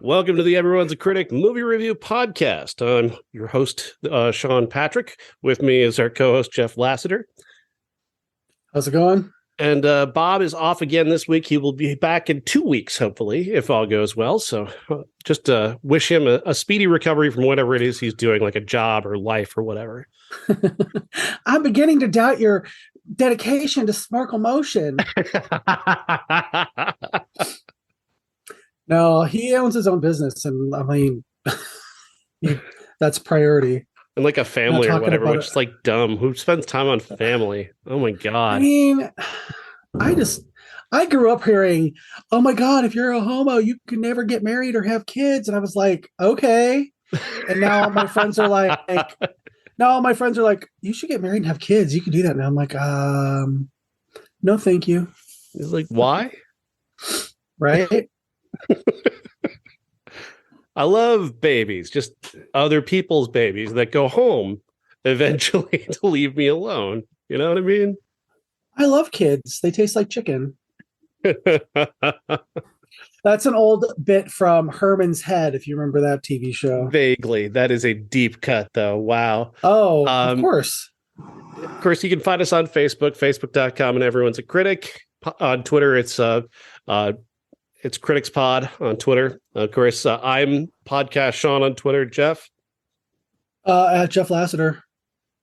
Welcome to the Everyone's a Critic movie review podcast. I'm your host, Sean Patrick. With me is our co-host, Jeff Lassiter. How's it going? And Bob is off again this week. He will be back in 2 weeks, hopefully, if all goes well. So just wish him a speedy recovery from whatever it is he's doing, like a job or life or whatever. I'm beginning to doubt your dedication to Sparkle Motion. No, he owns his own business, and I mean, that's priority. And like a family or whatever, which is like dumb. Who spends time on family? Oh my God. I mean, I grew up hearing, oh my God, if you're a homo, you can never get married or have kids. And I was like, okay. And now my friends are like, you should get married and have kids. You can do that. And I'm like, no, thank you. He's like, why? Right? I love babies, just other people's babies that go home eventually to leave me alone. You know what I mean? I love kids. They taste like chicken. That's an old bit from Herman's Head, if you remember that TV show. Vaguely. That is a deep cut, though. Wow. Oh, of course. Of course, you can find us on Facebook, facebook.com, and Everyone's a Critic. On Twitter, it's Critics Pod on Twitter. Of course, I'm Podcast Sean on Twitter. Jeff? At Jeff Lassiter.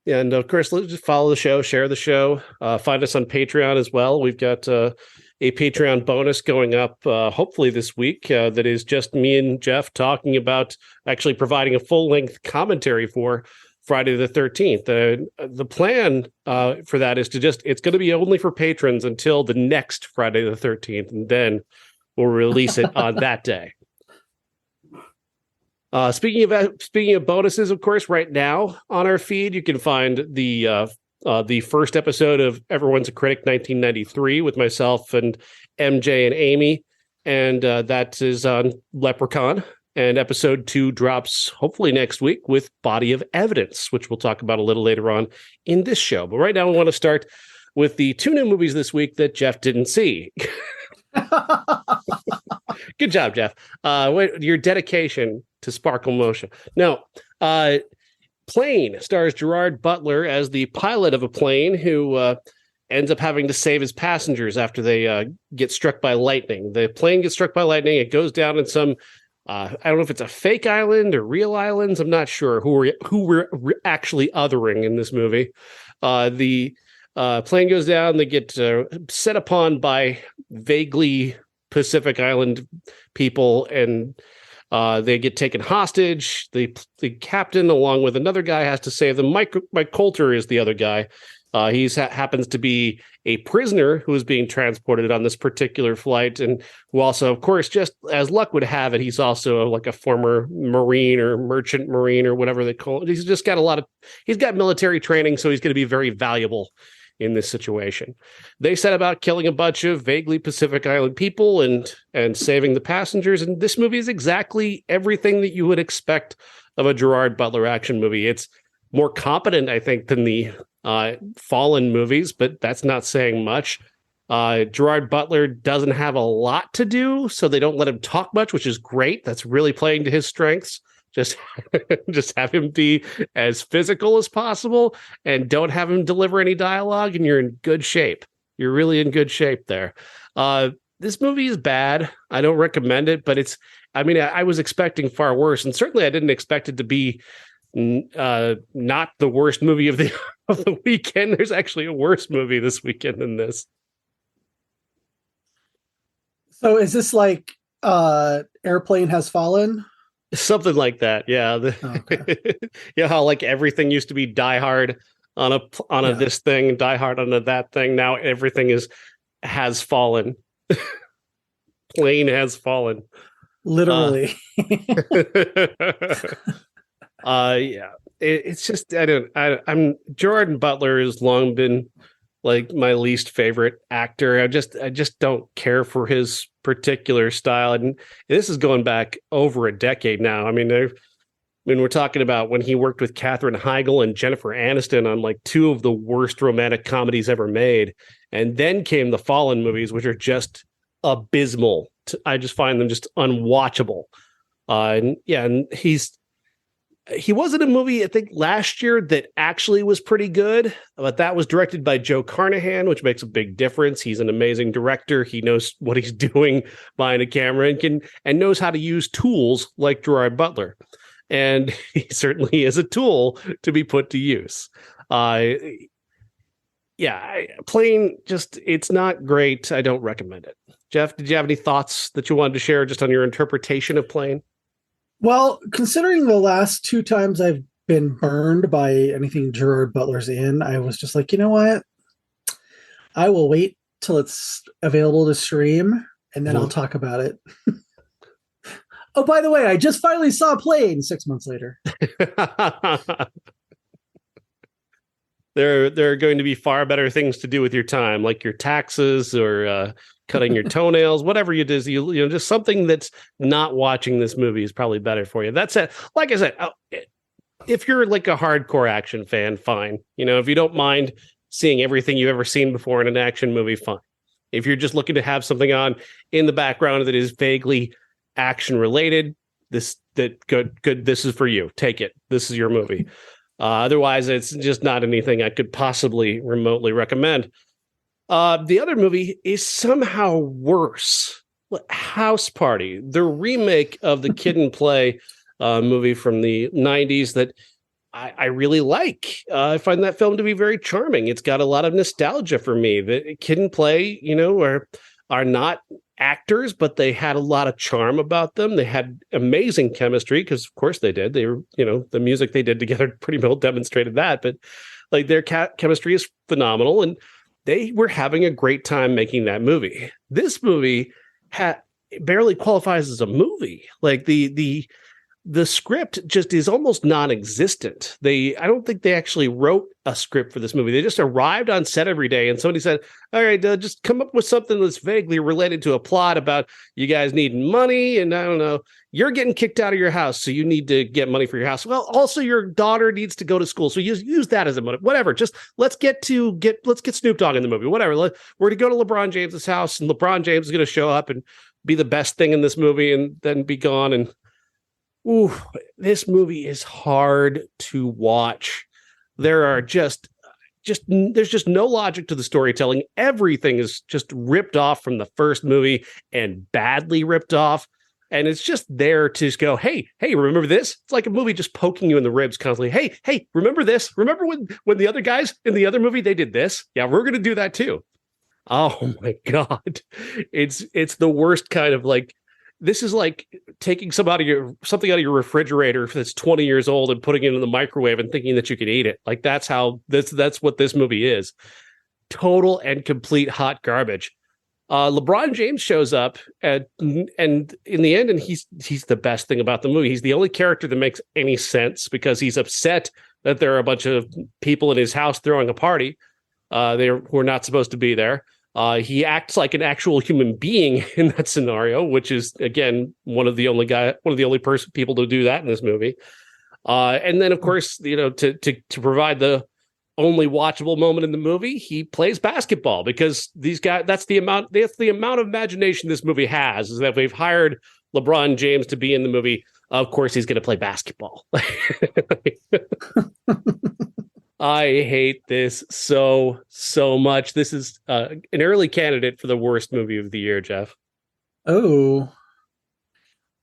Yeah, and of course, let's just follow the show, share the show. Find us on Patreon as well. We've got a Patreon bonus going up hopefully this week that is just me and Jeff talking about actually providing a full-length commentary for Friday the 13th. The plan for that is it's going to be only for patrons until the next Friday the 13th, and then we'll release it on that day. Speaking of bonuses, of course, right now on our feed, you can find the first episode of Everyone's a Critic 1993 with myself and MJ and Amy, and that is on Leprechaun. And episode 2 drops hopefully next week with Body of Evidence, which we'll talk about a little later on in this show. But right now, we want to start with the 2 new movies this week that Jeff didn't see. Good job, Jeff. Your dedication to Sparkle Motion. No, Plane stars Gerard Butler as the pilot of a plane who ends up having to save his passengers after they get struck by lightning. The plane gets struck by lightning. It goes down in some, I don't know if it's a fake island or real islands. I'm not sure who we're actually othering in this movie. The plane goes down. They get set upon by vaguely Pacific Island people, and they get taken hostage. The captain, along with another guy, has to save them. Mike Coulter is the other guy. He happens to be a prisoner who is being transported on this particular flight, and who also, of course, just as luck would have it, he's also like a former Marine or merchant Marine or whatever they call it. He's just got he's got military training, so he's going to be very valuable in this situation. They set about killing a bunch of vaguely Pacific Island people and saving the passengers. And this movie is exactly everything that you would expect of a Gerard Butler action movie. It's more competent, I think, than the Fallen movies, but that's not saying much. Gerard Butler doesn't have a lot to do, so they don't let him talk much, which is great. That's really playing to his strengths. Just have him be as physical as possible and don't have him deliver any dialogue, and you're in good shape. You're really in good shape there. This movie is bad. I don't recommend it, but I was expecting far worse, and certainly I didn't expect it to be not the worst movie of the weekend. There's actually a worse movie this weekend than this. So is this like Airplane Has Fallen? Something like that, yeah. Okay. Yeah, how like everything used to be Die Hard on a this thing, Die Hard on a that thing. Now everything has fallen. Plane has fallen. Literally. Yeah. It's just I'm Jordan Butler has long been like my least favorite actor. I just don't care for his particular style, and this is going back over a decade now. I mean, we're talking about when he worked with Katherine Heigl and Jennifer Aniston on like 2 of the worst romantic comedies ever made, and then came the Fallen movies, which are just abysmal. I just find them just unwatchable. And he was in a movie, I think, last year that actually was pretty good, but that was directed by Joe Carnahan, which makes a big difference. He's an amazing director. He knows what he's doing behind a camera and knows how to use tools like Gerard Butler. And he certainly is a tool to be put to use. Plane, just, it's not great. I don't recommend it. Jeff, did you have any thoughts that you wanted to share just on your interpretation of Plane? Well, considering the last 2 times I've been burned by anything Gerard Butler's in, I was just like, you know what? I will wait till it's available to stream, and then I'll talk about it. Oh, by the way, I just finally saw Plane 6 months later. There are going to be far better things to do with your time, like your taxes or cutting your toenails, whatever you do. You know, just something that's not watching this movie is probably better for you. That's it. Like I said, if you're like a hardcore action fan, fine. You know, if you don't mind seeing everything you've ever seen before in an action movie, fine. If you're just looking to have something on in the background that is vaguely action related, this is for you. Take it. This is your movie. Otherwise, it's just not anything I could possibly remotely recommend. The other movie is somehow worse. House Party, the remake of the Kid and Play movie from the 90s that I really like. I find that film to be very charming. It's got a lot of nostalgia for me. The Kid and Play, you know, are not actors, but they had a lot of charm about them. They had amazing chemistry because, of course, they did. They were, you know, the music they did together pretty well demonstrated that. But like their chemistry is phenomenal, and they were having a great time making that movie. This movie barely qualifies as a movie. Like the script just is almost non-existent. I don't think they actually wrote a script for this movie. They just arrived on set every day and somebody said, all right, just come up with something that's vaguely related to a plot about you guys needing money. And I don't know, you're getting kicked out of your house, so you need to get money for your house. Well, also your daughter needs to go to school. So use that as a motive, whatever. Just let's get Snoop Dogg in the movie, whatever. We're going to go to LeBron James's house and LeBron James is going to show up and be the best thing in this movie and then be gone. And ooh, this movie is hard to watch. There are there's just no logic to the storytelling. Everything is just ripped off from the first movie and badly ripped off. And it's just there to just go, hey, remember this? It's like a movie just poking you in the ribs constantly. Hey, remember this? Remember when the other guys in the other movie, they did this? Yeah, we're going to do that too. Oh my God. It's the worst kind of like, this is like taking something out of your refrigerator that's 20 years old and putting it in the microwave and thinking that you can eat it. Like that's what this movie is. Total and complete hot garbage. LeBron James shows up and in the end, and he's the best thing about the movie. He's the only character that makes any sense because he's upset that there are a bunch of people in his house throwing a party. Who are not supposed to be there. He acts like an actual human being in that scenario, which is, again, one of the only people to do that in this movie. And then, of course, you know, to provide the only watchable moment in the movie, he plays basketball because these guys, that's the amount of imagination this movie has, is that we've hired LeBron James to be in the movie. Of course, he's going to play basketball. I hate this so much. This is an early candidate for the worst movie of the year, Jeff. Oh,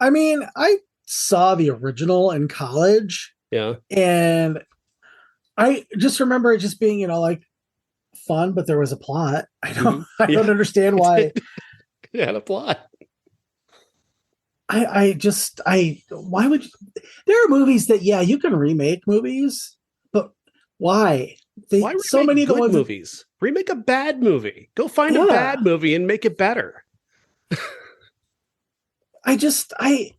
I mean, I saw the original in college. Yeah. And I just remember it just being, you know, like fun, but there was a plot. I don't understand why. It had a plot. Why would there are movies that, yeah, you can remake movies, but why? Why so many good movies? Remake a bad movie. Go find a bad movie and make it better. I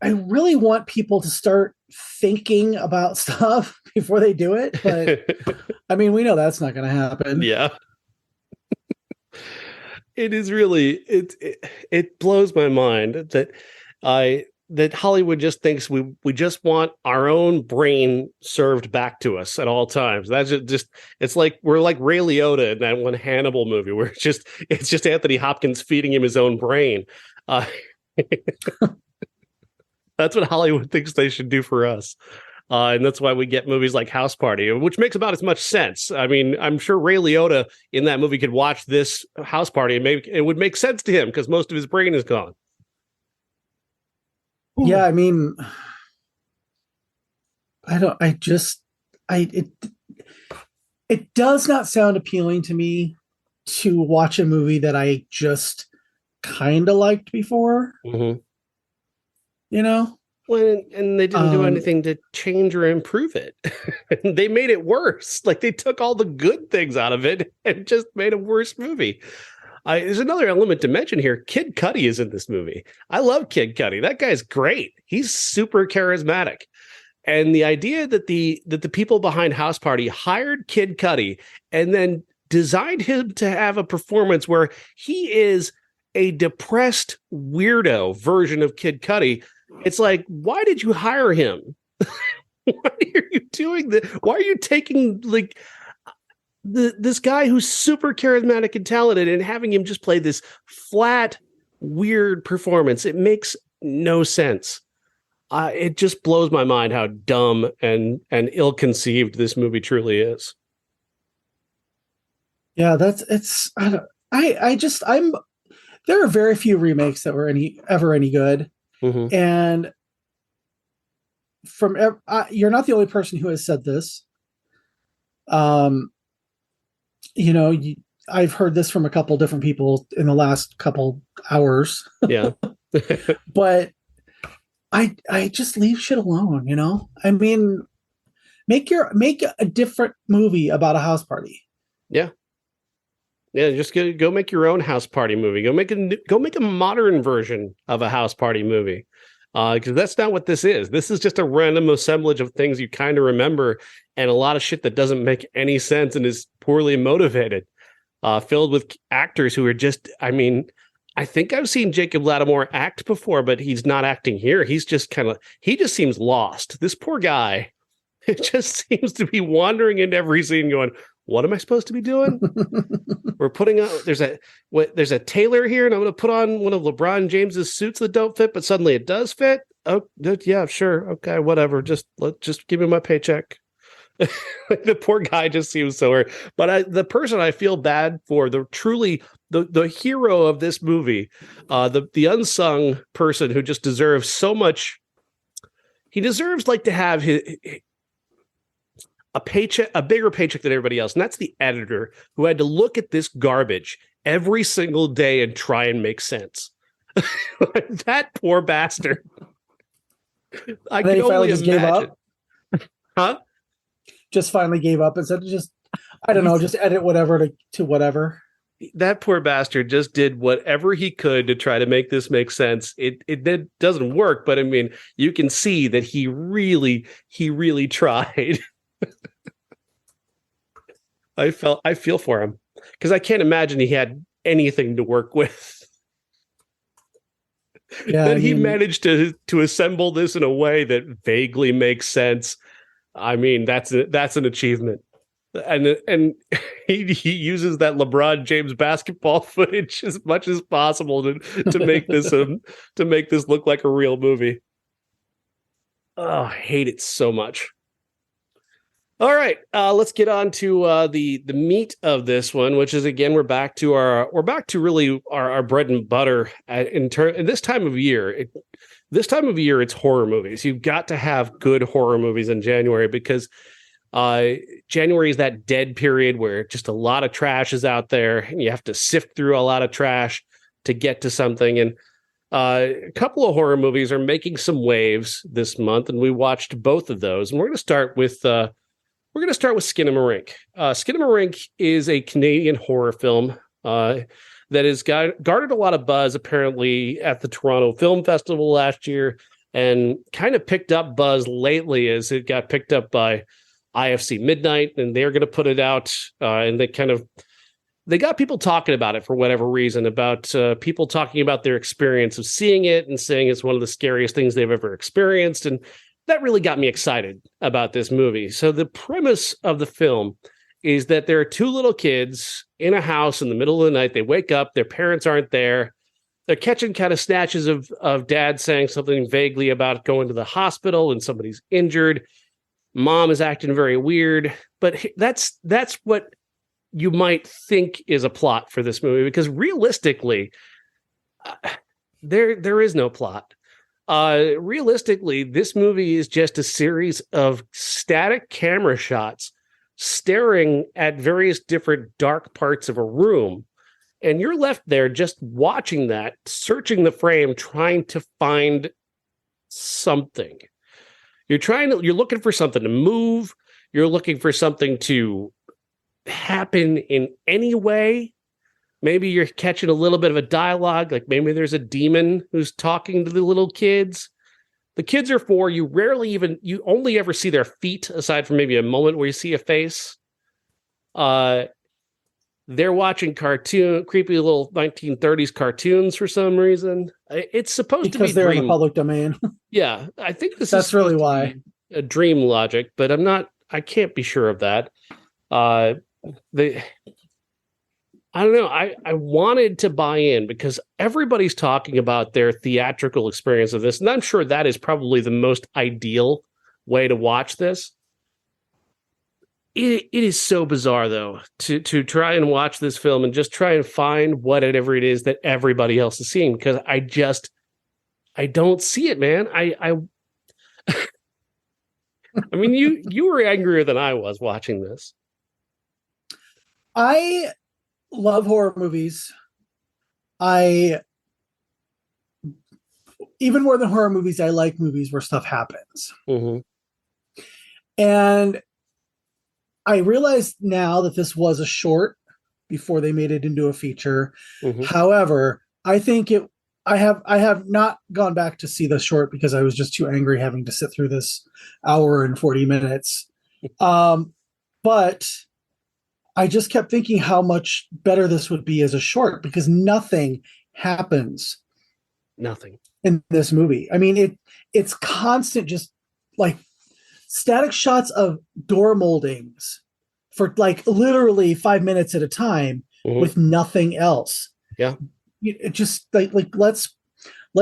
really want people to start thinking about stuff before they do it, but I mean, we know that's not going to happen. Yeah. It is really it blows my mind that Hollywood just thinks we just want our own brain served back to us at all times. That's just it's like we're like Ray Liotta in that one Hannibal movie where it's just Anthony Hopkins feeding him his own brain. That's what Hollywood thinks they should do for us. And that's why we get movies like House Party, which makes about as much sense. I mean, I'm sure Ray Liotta in that movie could watch this House Party and maybe it would make sense to him because most of his brain is gone. Yeah, I mean, it does not sound appealing to me to watch a movie that I just kind of liked before. Mm-hmm. You know? Well, and they didn't do anything to change or improve it. They made it worse. Like they took all the good things out of it and just made a worse movie. There's another element to mention here. Kid Cudi is in this movie. I love Kid Cudi. That guy's great. He's super charismatic. And the idea that the people behind House Party hired Kid Cudi and then designed him to have a performance where he is a depressed weirdo version of Kid Cudi. It's like, why did you hire him? Why are you doing this? Why are you taking like this guy who's super charismatic and talented and having him just play this flat, weird performance? It makes no sense. It just blows my mind how dumb and ill-conceived this movie truly is. Yeah, there are very few remakes that were ever any good. Mm-hmm. And you're not the only person who has said this. I've heard this from a couple different people in the last couple hours. Yeah. But I just leave shit alone, you know? I mean, make a different movie about a house party. Yeah. Yeah, just go make your own House Party movie. Go make a modern version of a House Party movie, because that's not what this is. This is just a random assemblage of things you kind of remember, and a lot of shit that doesn't make any sense and is poorly motivated, filled with actors who are just. I mean, I think I've seen Jacob Latimore act before, but he's not acting here. He's just he just seems lost. This poor guy, it just seems to be wandering into every scene, going, what am I supposed to be doing? We're putting on there's a tailor here, and I'm going to put on one of LeBron James's suits that don't fit, but suddenly it does fit. Oh, yeah, sure, okay, whatever. Just give me my paycheck. The poor guy just seems so hurt. But the person I feel bad for, the hero of this movie, the unsung person who just deserves so much. He deserves to have a paycheck, a bigger paycheck than everybody else. And that's the editor who had to look at this garbage every single day and try and make sense. That poor bastard. I can only imagine. Gave up? Huh? Just finally gave up and said, just edit whatever to whatever. That poor bastard just did whatever he could to try to make this make sense. It doesn't work, but I mean, you can see that he really tried. I feel for him because I can't imagine he had anything to work with. Yeah, that he managed to assemble this in a way that vaguely makes sense. I mean, that's an achievement. And he uses that LeBron James basketball footage as much as possible to make this look like a real movie. Oh, I hate it so much. All right, let's get on to the meat of this one, which is, again, we're back to really our bread and butter in this time of year. This time of year, it's horror movies. You've got to have good horror movies in January because January is that dead period where just a lot of trash is out there, and you have to sift through a lot of trash to get to something. And a couple of horror movies are making some waves this month, and we watched both of those. And we're going to start with Skinamarink. Skinamarink is a Canadian horror film that has garnered a lot of buzz, apparently, at the Toronto Film Festival last year, and kind of picked up buzz lately as it got picked up by IFC Midnight, and they're going to put it out, and they got people talking about it for whatever reason, about people talking about their experience of seeing it and saying it's one of the scariest things they've ever experienced, and that really got me excited about this movie. So the premise of the film is that there are two little kids in a house in the middle of the night. They wake up, their parents aren't there. they're catching kind of snatches of dad saying something vaguely about going to the hospital and somebody's injured. Mom is acting very weird, but that's what you might think is a plot for this movie, because realistically, there is no plot. Realistically, this movie is just a series of static camera shots staring at various different dark parts of a room. And you're left there just watching that, searching the frame, trying to find something. You're looking for something to move. You're looking for something to happen in any way. Maybe you're catching a little bit of a dialogue, like maybe there's a demon who's talking to the little kids. The kids are four. You only ever see their feet, aside from maybe a moment where you see a face. They're watching creepy little 1930s cartoons for some reason. It's supposed to be they're in the public domain. Yeah, I think that's really why a dream logic, but I can't be sure of that. I don't know. I wanted to buy in because everybody's talking about their theatrical experience of this, and I'm sure that is probably the most ideal way to watch this. It is so bizarre, though, to try and watch this film and just try and find whatever it is that everybody else is seeing, because I don't see it, man. I mean, you were angrier than I was watching this. I love horror movies. Even more than horror movies, I like movies where stuff happens. Mm-hmm. And I realize now that this was a short before they made it into a feature. Mm-hmm. However, I think I have not gone back to see the short because I was just too angry having to sit through this hour and 40 minutes. But I just kept thinking how much better this would be as a short, because nothing happens. Nothing in this movie. I mean, it's constant, just like static shots of door moldings for like literally 5 minutes at a time, mm-hmm. with nothing else. Yeah. It just like let's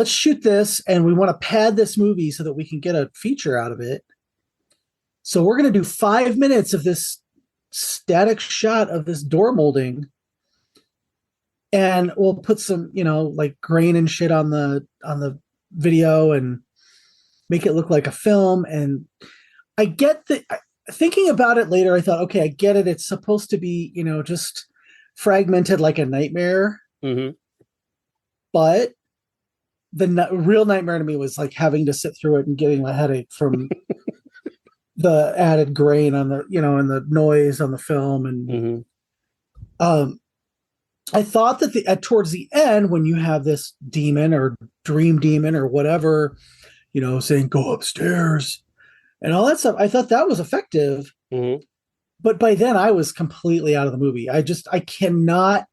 shoot this, and we want to pad this movie so that we can get a feature out of it. So we're going to do 5 minutes of this static shot of this door molding, and we'll put some, like grain and shit on the video and make it look like a film. And I get that. Thinking about it later, I thought, okay, I get it. It's supposed to be, just fragmented like a nightmare. Mm-hmm. But the real nightmare to me was like having to sit through it and getting a headache from the added grain on the, and the noise on the film. And mm-hmm. I thought that towards the end, when you have this demon or dream demon or whatever, saying go upstairs and all that stuff, I thought that was effective. Mm-hmm. But by then I was completely out of the movie. I cannot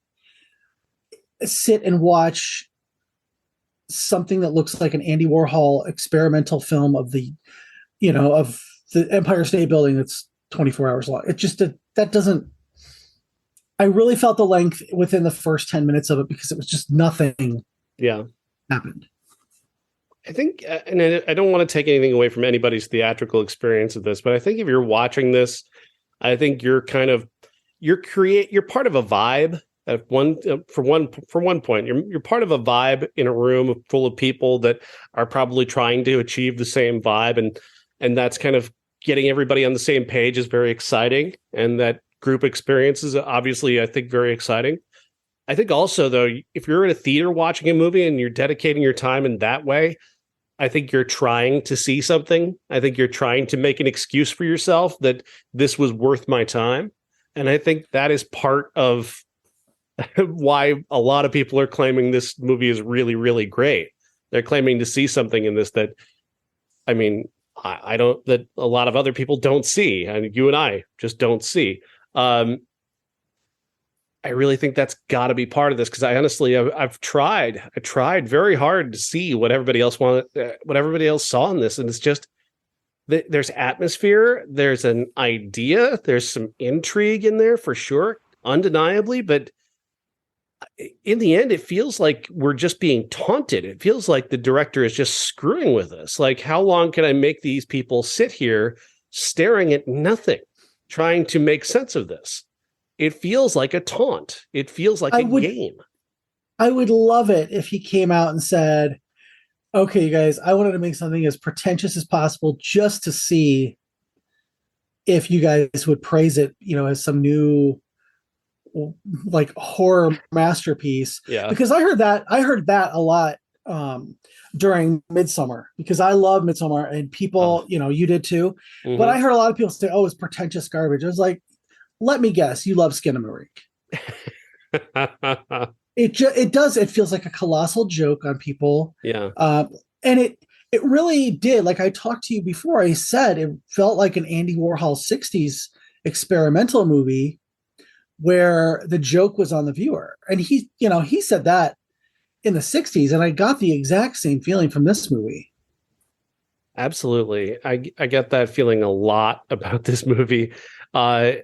sit and watch something that looks like an Andy Warhol experimental film of the Empire State Building that's 24 hours long. It just, that doesn't, I really felt the length within the first 10 minutes of it, because it was just nothing happened. I think, and I don't want to take anything away from anybody's theatrical experience of this, but I think if you're watching this, I think you're part of a vibe. For one point, you're part of a vibe in a room full of people that are probably trying to achieve the same vibe, and that's kind of getting everybody on the same page is very exciting, and that group experience is obviously, I think, very exciting. I think also, though, if you're in a theater watching a movie and you're dedicating your time in that way, I think you're trying to see something. I think you're trying to make an excuse for yourself that this was worth my time, and I think that is part of why a lot of people are claiming this movie is really, really great. They're claiming to see something in this that, I mean, I don't, that a lot of other people don't see, and you and I just don't see. I really think that's got to be part of this, because I've tried very hard to see what everybody else saw in this, and it's just there's atmosphere, there's an idea, there's some intrigue in there for sure, undeniably, but in the end, it feels like we're just being taunted. It feels like the director is just screwing with us. Like, how long can I make these people sit here staring at nothing, trying to make sense of this? It feels like a taunt. It feels like game. I would love it if he came out and said, okay, you guys, I wanted to make something as pretentious as possible just to see if you guys would praise it, as some new like horror masterpiece. Yeah. Because I heard that a lot during Midsummer, because I love Midsummer, and people, you did too. Mm-hmm. But I heard a lot of people say, oh, it's pretentious garbage. I was like, let me guess, you love Skinamarink. It feels like a colossal joke on people. Yeah. And it really did. Like I talked to you before, I said it felt like an Andy Warhol 60s experimental movie where the joke was on the viewer. And he said that in the 60s, and I got the exact same feeling from this movie. Absolutely. I get that feeling a lot about this movie. The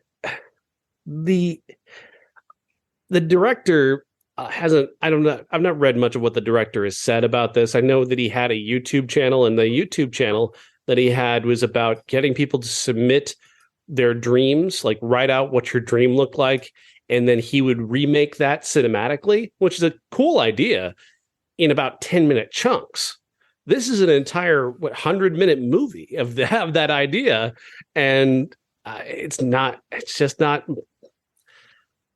director hasn't, I don't know, I've not read much of what the director has said about this. I know that he had a YouTube channel, and the YouTube channel that he had was about getting people to submit their dreams, like write out what your dream looked like, and then he would remake that cinematically, which is a cool idea, in about 10-minute chunks. This is an entire 100-minute movie of that idea, and it's just not.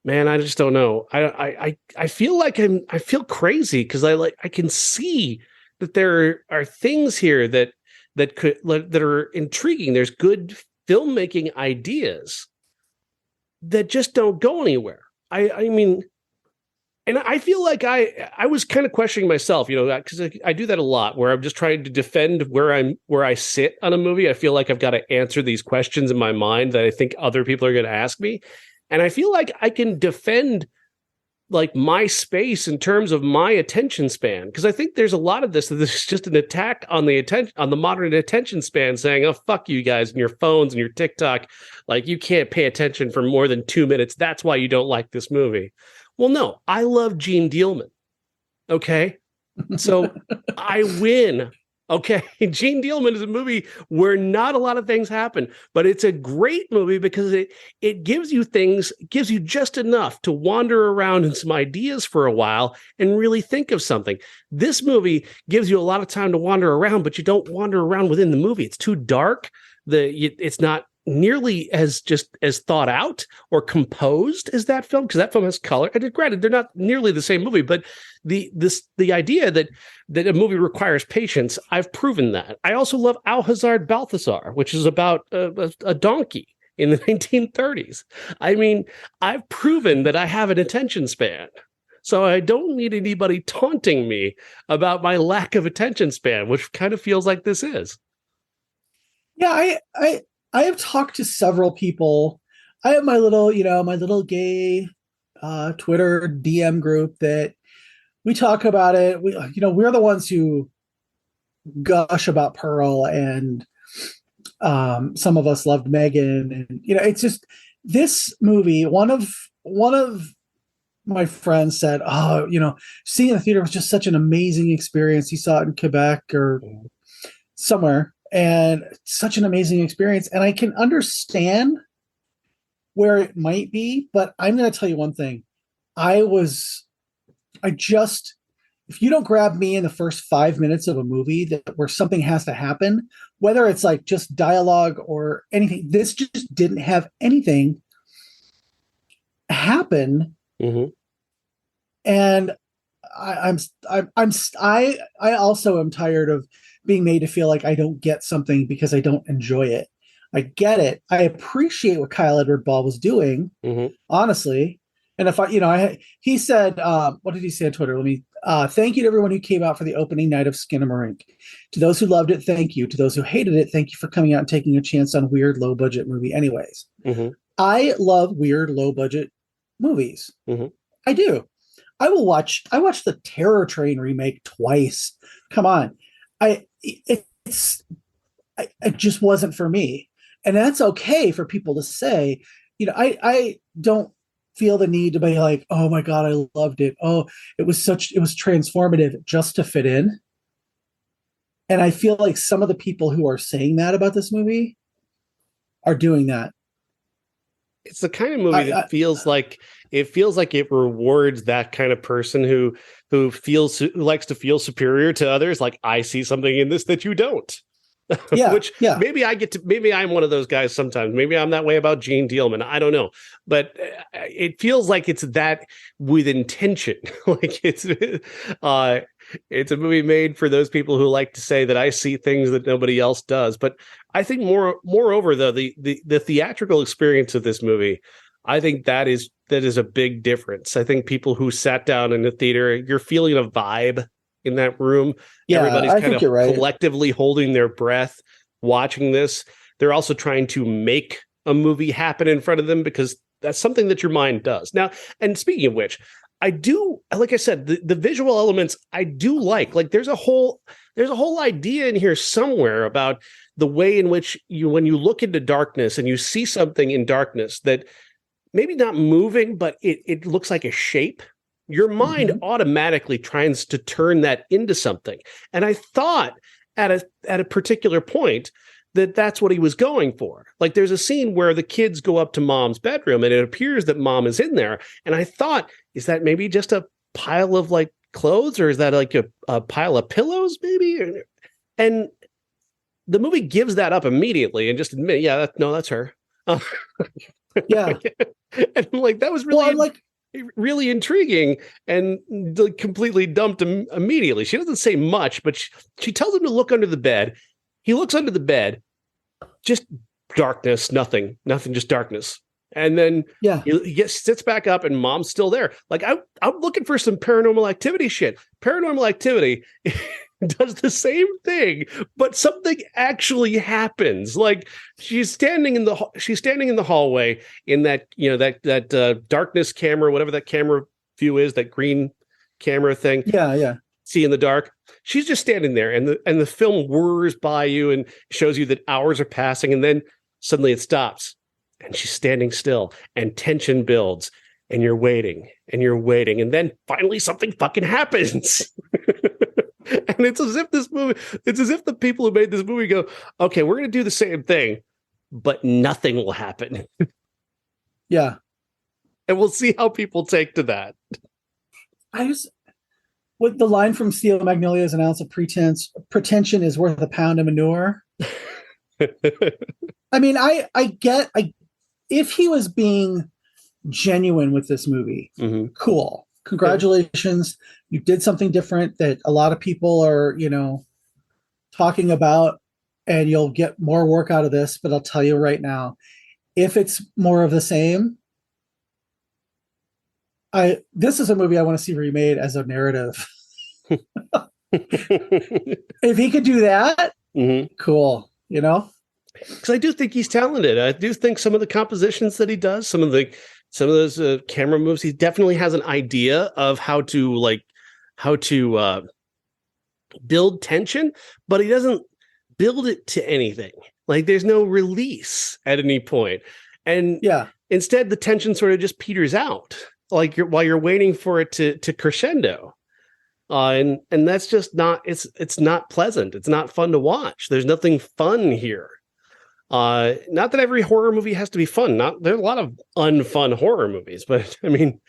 Man, I just don't know. I feel like I feel crazy because I can see that there are things here that are intriguing. There's good filmmaking ideas that just don't go anywhere. I mean, and I feel like I was kind of questioning myself, because I do that a lot, where I'm just trying to defend where I sit on a movie. I feel like I've got to answer these questions in my mind that I think other people are going to ask me. And I feel like I can defend like my space in terms of my attention span, because I think there's a lot of this is just an attack on the modern attention span, saying, "Oh, fuck you guys and your phones and your TikTok, like you can't pay attention for more than 2 minutes. That's why you don't like this movie." Well, no, I love Gene Dealman. Okay, so I win. Okay, Gene Dealman is a movie where not a lot of things happen, but it's a great movie because it gives you just enough to wander around in some ideas for a while and really think of something. This movie gives you a lot of time to wander around, but you don't wander around within the movie. It's too dark. It's not nearly as thought out or composed as that film, because that film has color. And granted, they're not nearly the same movie, but the idea that a movie requires patience, I've proven that. I also love Alhazard Balthazar, which is about a donkey in the 1930s. I mean, I've proven that I have an attention span. So I don't need anybody taunting me about my lack of attention span, which kind of feels like this is. Yeah, I have talked to several people. I have my little gay Twitter DM group that we talk about it. We're the ones who gush about Pearl, and some of us loved Megan, and it's just this movie. One of my friends said, "Oh, seeing in the theater was just such an amazing experience. He saw it in Quebec or somewhere." And such an amazing experience. And I can understand where it might be, but I'm going to tell you one thing. If you don't grab me in the first 5 minutes of a movie where something has to happen, whether it's like just dialogue or anything, this just didn't have anything happen. Mm-hmm. And I also am tired of being made to feel like I don't get something because I don't enjoy it. I get it. I appreciate what Kyle Edward Ball was doing, honestly. And if he said, what did he say on Twitter? Thank you to everyone who came out for the opening night of Skinamarink. To those who loved it, thank you. To those who hated it, thank you for coming out and taking a chance on weird, low budget movie. Anyways, I love weird, low budget movies. I do. I watched the Terror Train remake twice. Come on. It just wasn't for me. And that's okay for people to say. I don't feel the need to be like, oh my God, I loved it. Oh, it was transformative just to fit in. And I feel like some of the people who are saying that about this movie are doing that. It's the kind of movie that feels like it rewards that kind of person who likes to feel superior to others. Like, I see something in this that you don't. Yeah, Which maybe I'm one of those guys sometimes. Maybe I'm that way about Gene Dealman. I don't know. But it feels like it's that with intention. Like it's a movie made for those people who like to say that I see things that nobody else does. But I think moreover, though, the theatrical experience of this movie, I think that is a big difference. I think people who sat down in the theater, you're feeling a vibe in that room. Yeah, everybody's I kind of collectively holding their breath watching this. They're also trying to make a movie happen in front of them, because that's something that your mind does. Now, and speaking of which, I do, like I said, the visual elements I do like. Like there's a whole idea in here somewhere about the way in which when you look into darkness and you see something in darkness that maybe not moving, but it looks like a shape, your mind automatically tries to turn that into something. And I thought at a particular point that that's what he was going for. Like there's a scene where the kids go up to mom's bedroom and it appears that mom is in there. And I thought, is that maybe just a pile of like clothes, or is that like a pile of pillows maybe? And the movie gives that up immediately and just admit, yeah, that's her. Yeah. And I'm like, that was really really intriguing, and completely dumped him immediately. She doesn't say much, but she tells him to look under the bed. He looks under the bed, just darkness, nothing, just darkness. And then he sits back up and mom's still there. Like I'm looking for some Paranormal Activity shit. Paranormal Activity does the same thing, but something actually happens. Like she's standing in the hallway in that, that darkness camera, whatever that camera view is, that green camera thing. Yeah. See in the dark. She's just standing there, and the film whirs by you and shows you that hours are passing, and then suddenly it stops, and she's standing still, and tension builds, and you're waiting, and then finally something fucking happens. And it's as if the people who made this movie go, okay, we're going to do the same thing, but nothing will happen. Yeah. And we'll see how people take to that. With the line from Steel Magnolias, an ounce of pretension is worth a pound of manure. I mean, if he was being genuine with this movie, cool. Congratulations. You did something different that a lot of people are, talking about, and you'll get more work out of this. But I'll tell you right now, if it's more of the same, this is a movie I want to see remade as a narrative. If he could do that, cool, Because I do think he's talented. I do think some of the compositions that he does, some of those camera moves, he definitely has an idea of how to build tension, but he doesn't build it to anything. Like there's no release at any point. And instead the tension sort of just peters out, like while you're waiting for it to crescendo. And that's just not, it's not pleasant. It's not fun to watch. There's nothing fun here. Not that every horror movie has to be fun. There's a lot of unfun horror movies, but I mean,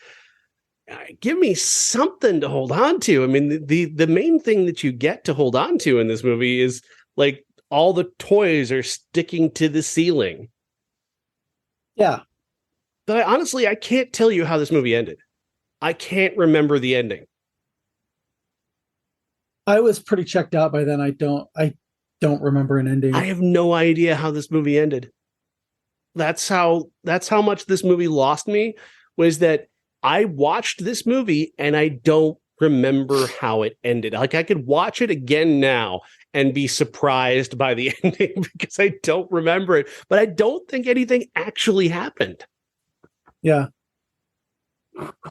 give me something to hold on to. I mean, the main thing that you get to hold on to in this movie is like all the toys are sticking to the ceiling. Yeah. But honestly, I can't tell you how this movie ended. I can't remember the ending. I was pretty checked out by then. I don't remember an ending. I have no idea how this movie ended. That's how much this movie lost me, was that I watched this movie and I don't remember how it ended. Like I could watch it again now and be surprised by the ending because I don't remember it, but I don't think anything actually happened. Yeah.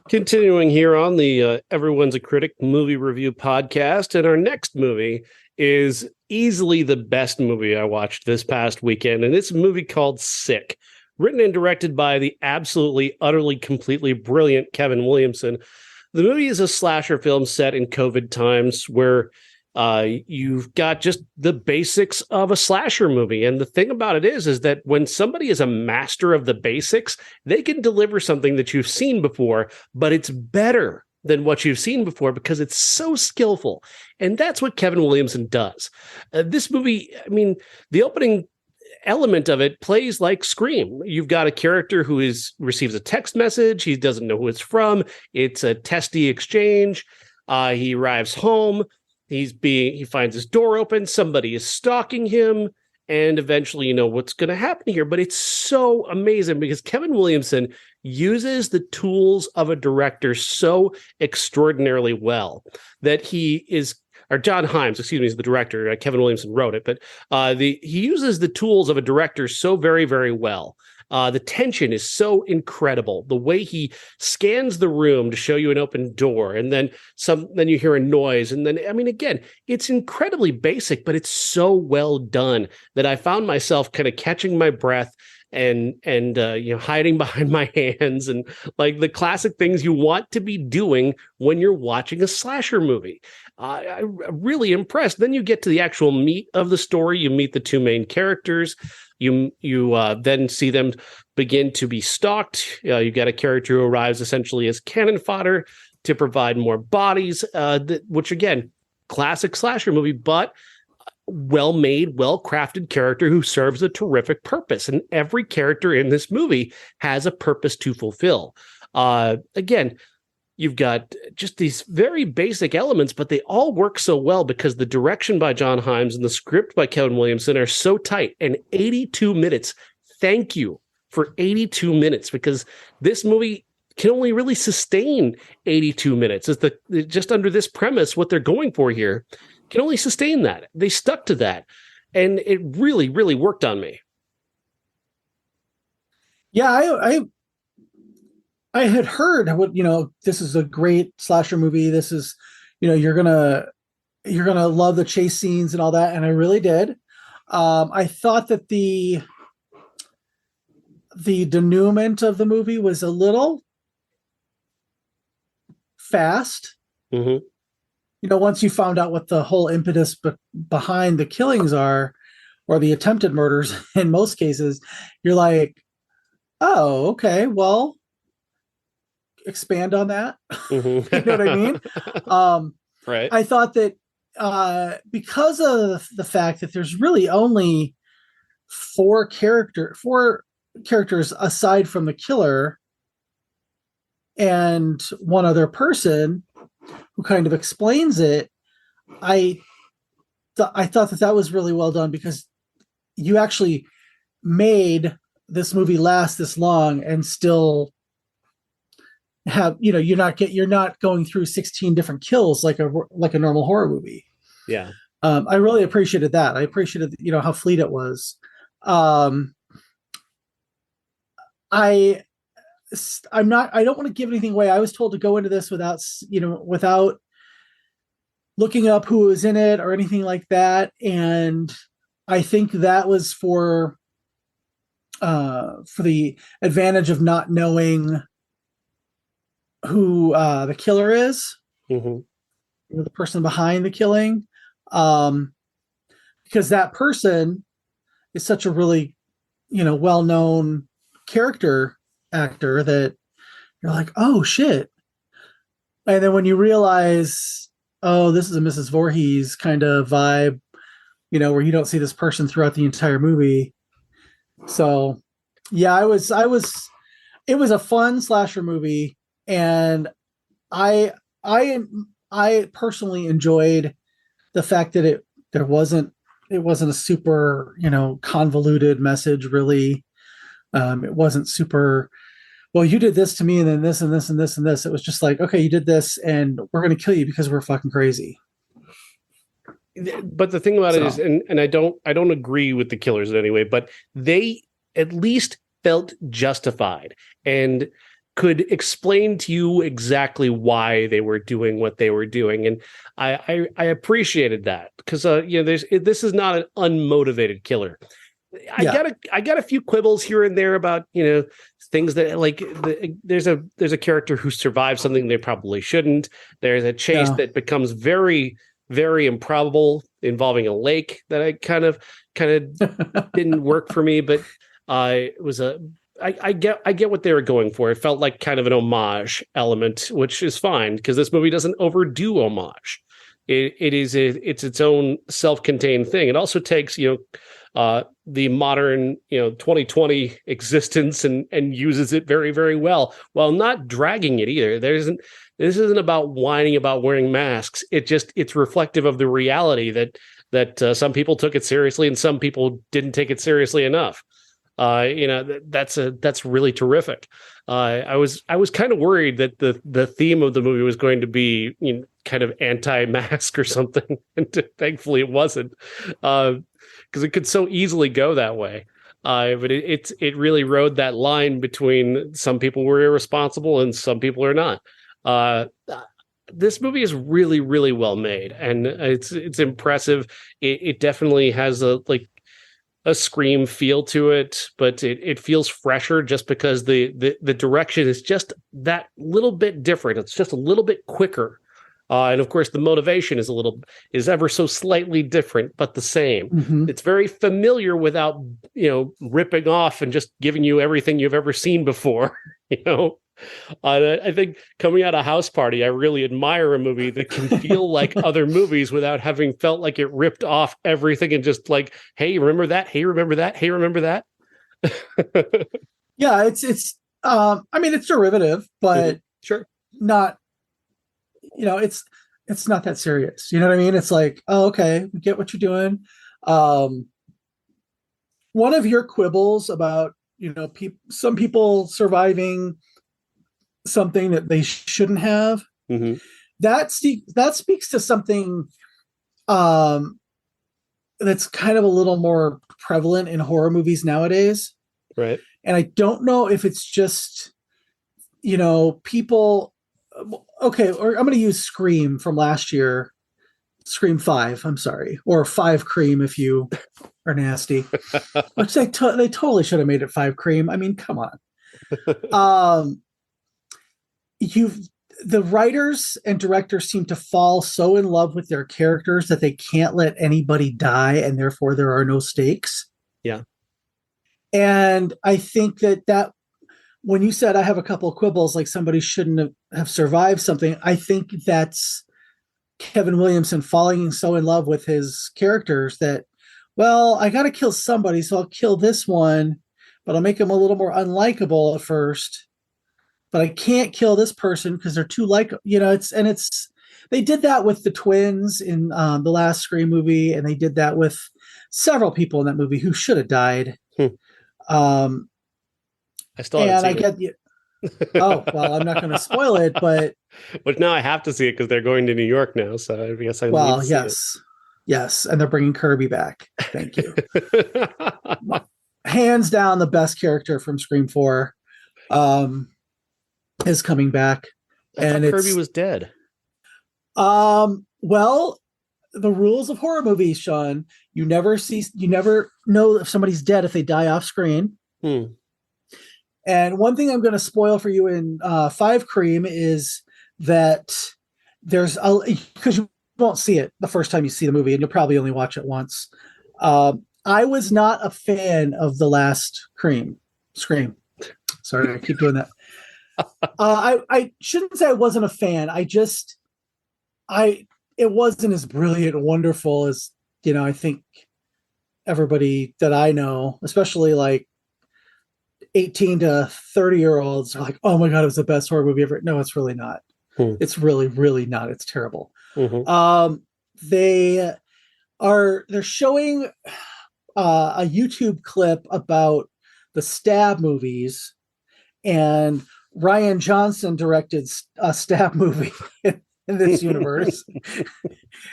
Continuing here on the Everyone's a Critic movie review podcast, and our next movie is easily the best movie I watched this past weekend, and it's a movie called Sick, written and directed by the absolutely, utterly, completely brilliant Kevin Williamson. The movie is a slasher film set in COVID times where you've got just the basics of a slasher movie. And the thing about it is that when somebody is a master of the basics, they can deliver something that you've seen before, but it's better than what you've seen before because it's so skillful. And that's what Kevin Williamson does. This movie, I mean, the opening element of it plays like Scream. You've got a character who receives a text message. He doesn't know who it's from. It's a testy exchange. He arrives home. He finds his door open. Somebody is stalking him. And eventually, you know what's going to happen here. But it's so amazing because Kevin Williamson uses the tools of a director so extraordinarily well that John Himes, excuse me, is the director. Kevin Williamson wrote it, but he uses the tools of a director so very, very well. The tension is so incredible. The way he scans the room to show you an open door, and then you hear a noise, and then, I mean, again, it's incredibly basic, but it's so well done that I found myself kind of catching my breath and hiding behind my hands and like the classic things you want to be doing when you're watching a slasher movie. I'm really impressed. Then you get to the actual meat of the story. You meet the two main characters. You then see them begin to be stalked. You got a character who arrives essentially as cannon fodder to provide more bodies, which again, classic slasher movie, but well-made, well-crafted character who serves a terrific purpose. And every character in this movie has a purpose to fulfill. Again, you've got just these very basic elements, but they all work so well because the direction by John Himes and the script by Kevin Williamson are so tight. And 82 minutes. Thank you for 82 minutes because this movie can only really sustain 82 minutes. It's just under this premise, what they're going for here can only sustain that. They stuck to that. And it really, really worked on me. Yeah, I had heard what, this is a great slasher movie. This is, you're gonna love the chase scenes and all that, and I really did. I thought that the denouement of the movie was a little fast. Mm-hmm. Once you found out what the whole impetus behind the killings are, or the attempted murders in most cases, you're like, oh, okay, well, expand on that. Mm-hmm. You know what I mean? Right. I thought that because of the fact that there's really only four characters aside from the killer and one other person who kind of explains it, I thought that was really well done because you actually made this movie last this long and still have, you're not going through 16 different kills like a normal horror movie. Yeah. I really appreciated that. I appreciated, how fleet it was. I don't want to give anything away. I was told to go into this without looking up who was in it or anything like that. And I think that was for the advantage of not knowing who the killer is, mm-hmm. The person behind the killing, because that person is such a really, well-known character actor that you're like, oh shit. And then when you realize, oh, this is a Mrs. Voorhees kind of vibe, where you don't see this person throughout the entire movie. So yeah, it was a fun slasher movie. And I personally enjoyed the fact that it wasn't a super, convoluted message really. It wasn't super, well, you did this to me and then this and this and this and this. It was just like, okay, you did this and we're going to kill you because we're fucking crazy. But the thing about it is, and I don't agree with the killers in any way, but they at least felt justified and could explain to you exactly why they were doing what they were doing. And I appreciated that because, this is not an unmotivated killer. I got a few quibbles here and there about, you know, things that like there's a character who survives something they probably shouldn't. There's a chase that becomes very, very improbable involving a lake that I kind of didn't work for me, but it was I get what they were going for. It felt like kind of an homage element, which is fine because this movie doesn't overdo homage. It's its own self-contained thing. It also takes, you know, the modern, you know, 2020 existence and uses it very, very well while not dragging it either. This isn't about whining about wearing masks. It's reflective of the reality that some people took it seriously and some people didn't take it seriously enough. You know, that's really terrific. I was kind of worried that the theme of the movie was going to be, you know, kind of anti-mask or something, and thankfully it wasn't, because it could so easily go that way. But it really rode that line between some people were irresponsible and some people are not. This movie is really, really well made, and it's impressive. It definitely has a Scream feel to it, but it feels fresher just because the direction is just that little bit different. It's just a little bit quicker. And of course, the motivation is ever so slightly different, but the same. Mm-hmm. It's very familiar without, you know, ripping off and just giving you everything you've ever seen before. You know, I think coming out of House Party, I really admire a movie that can feel like other movies without having felt like it ripped off everything and just like, hey, remember that? Hey, remember that? Hey, remember that? Yeah, it's. I mean, it's derivative, but sure, not. You know, it's not that serious. You know what I mean? It's like, oh, okay, we get what you're doing. One of your quibbles about, you know, some people surviving something that they shouldn't have, that speaks to something that's kind of a little more prevalent in horror movies nowadays. Right. And I don't know if it's just, you know, people. Okay, or I'm going to use Scream from last year, Scream 5. I'm sorry, or 5 Cream if you are nasty. Which they totally should have made it 5 Cream. I mean, come on. The writers and directors seem to fall so in love with their characters that they can't let anybody die, and therefore there are no stakes. Yeah, and I think that. When you said I have a couple of quibbles, like somebody shouldn't have survived something, I think that's Kevin Williamson falling so in love with his characters that, well, I got to kill somebody, so I'll kill this one, but I'll make him a little more unlikable at first. But I can't kill this person because they're too you know. They did that with the twins in the last Scream movie, and they did that with several people in that movie who should have died. I still haven't seen it. Oh, well, I'm not going to spoil it, but now I have to see it because they're going to New York now. So I guess I need to see it. Yes, and they're bringing Kirby back. Thank you. Hands down, the best character from Scream 4 is coming back. And Kirby was dead. Well, the rules of horror movies, Sean, you never know if somebody's dead if they die off screen. And one thing I'm going to spoil for you in 5 Cream is that because you won't see it the first time you see the movie, and you'll probably only watch it once. I was not a fan of the last Scream. Sorry, I keep doing that. I shouldn't say I wasn't a fan. It wasn't as brilliant and wonderful as, you know, I think everybody that I know, especially like 18 to 30-year-olds are like, oh my God, it was the best horror movie ever. No, it's really not. It's really, really not. It's terrible. They're showing a YouTube clip about the Stab movies, and Ryan Johnson directed a Stab movie in this universe.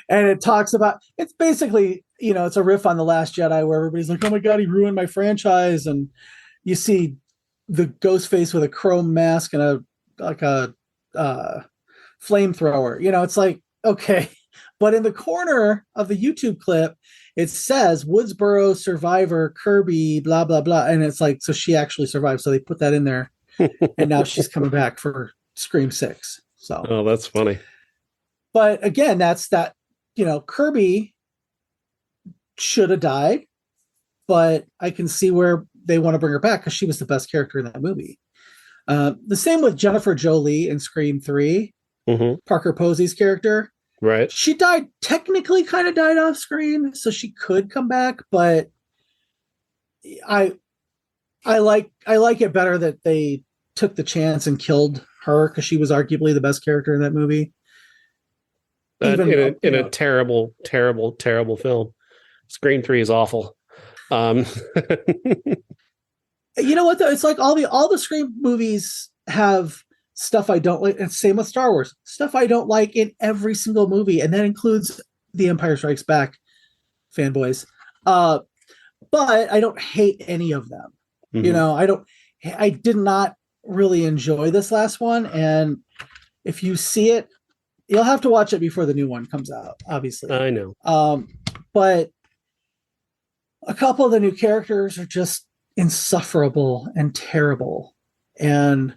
And it talks about, it's basically, you know, it's a riff on The Last Jedi where everybody's like, oh my God, he ruined my franchise. And you see the ghost face with a chrome mask and a flamethrower. You know, it's like, okay. But in the corner of the YouTube clip it says Woodsboro survivor Kirby, blah blah blah, and it's like, so she actually survived. So they put that in there, and now she's coming back for Scream 6. So, Oh, that's funny. but again, that's that. Kirby should have died, but I can see where they want to bring her back because she was the best character in that movie. The same with Jennifer Jolie in Scream 3, Parker Posey's character. Right. She technically kind of died off screen, so she could come back, but I like it better that they took the chance and killed her because she was arguably the best character in that movie. Even in a terrible, terrible, terrible film. Scream 3 is awful. You know what though? It's like all the Scream movies have stuff I don't like, and same with Star Wars. Stuff I don't like in every single movie, and that includes The Empire Strikes Back fanboys. But I don't hate any of them. I did not really enjoy this last one, and if you see it, you'll have to watch it before the new one comes out, obviously. I know. But a couple of the new characters are just insufferable and terrible, and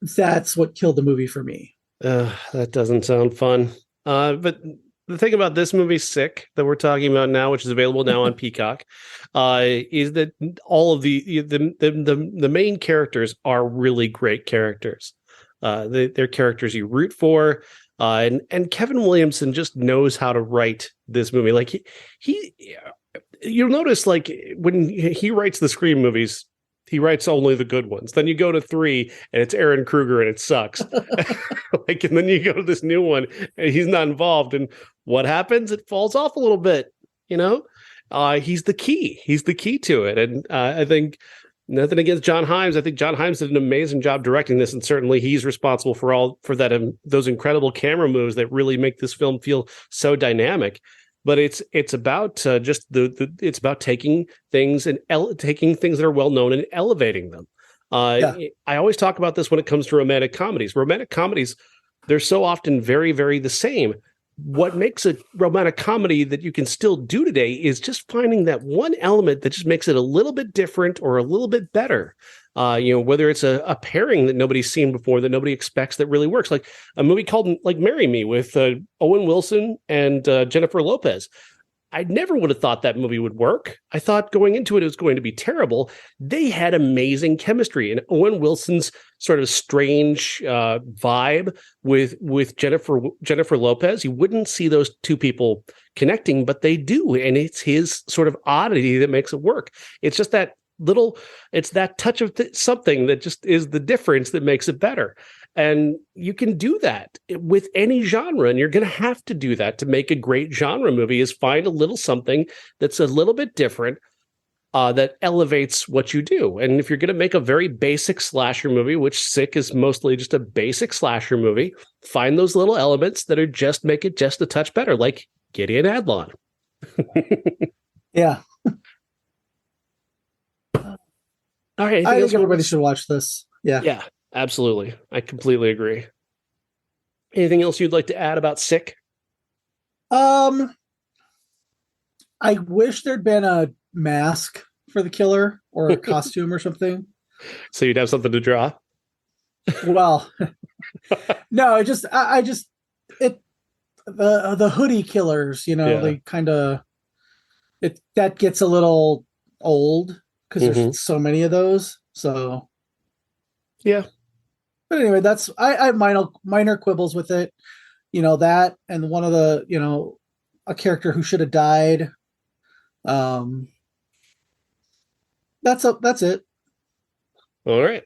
that's what killed the movie for me. That doesn't sound fun. But the thing about this movie, Sick, that we're talking about now, which is available now on Peacock, is that all of the main characters are really great characters. They're characters you root for, and Kevin Williamson just knows how to write this movie. Like he you'll notice, like when he writes the Scream movies, he writes only the good ones. Then you go to 3 and it's Aaron Kruger and it sucks. And then you go to this new one and he's not involved. And what happens? It falls off a little bit, he's the key. He's the key to it. And I think nothing against John Hyams. I think John Hyams did an amazing job directing this. And certainly he's responsible for that, those incredible camera moves that really make this film feel so dynamic. But it's about just it's about taking things and taking things that are well known and elevating them. I always talk about this when it comes to romantic comedies. Romantic comedies, they're so often very, very the same. What makes a romantic comedy that you can still do today is just finding that one element that just makes it a little bit different or a little bit better. Whether it's a pairing that nobody's seen before, that nobody expects, that really works. Like a movie called Marry Me with Owen Wilson and Jennifer Lopez. I never would have thought that movie would work. I thought going into it was going to be terrible. They had amazing chemistry, and Owen Wilson's sort of strange vibe with Jennifer Lopez. You wouldn't see those two people connecting, but they do, and it's his sort of oddity that makes it work. It's just that it's that touch of something that just is the difference that makes it better. And you can do that with any genre, and you're going to have to do that to make a great genre movie, is find a little something that's a little bit different, that elevates what you do. And if you're going to make a very basic slasher movie, which Sick is mostly just a basic slasher movie, find those little elements that are just make it just a touch better, like Gideon Adlon. Yeah. All right, I think everybody should watch this. Yeah. Yeah, absolutely. I completely agree. Anything else you'd like to add about Sick? I wish there'd been a mask for the killer or a costume or something. So you'd have something to draw? Well, no, the hoodie killers, they kind of, that gets a little old because there's so many of those. So yeah. But anyway, I have minor quibbles with it. That, and one of the, a character who should have died. That's it. All right.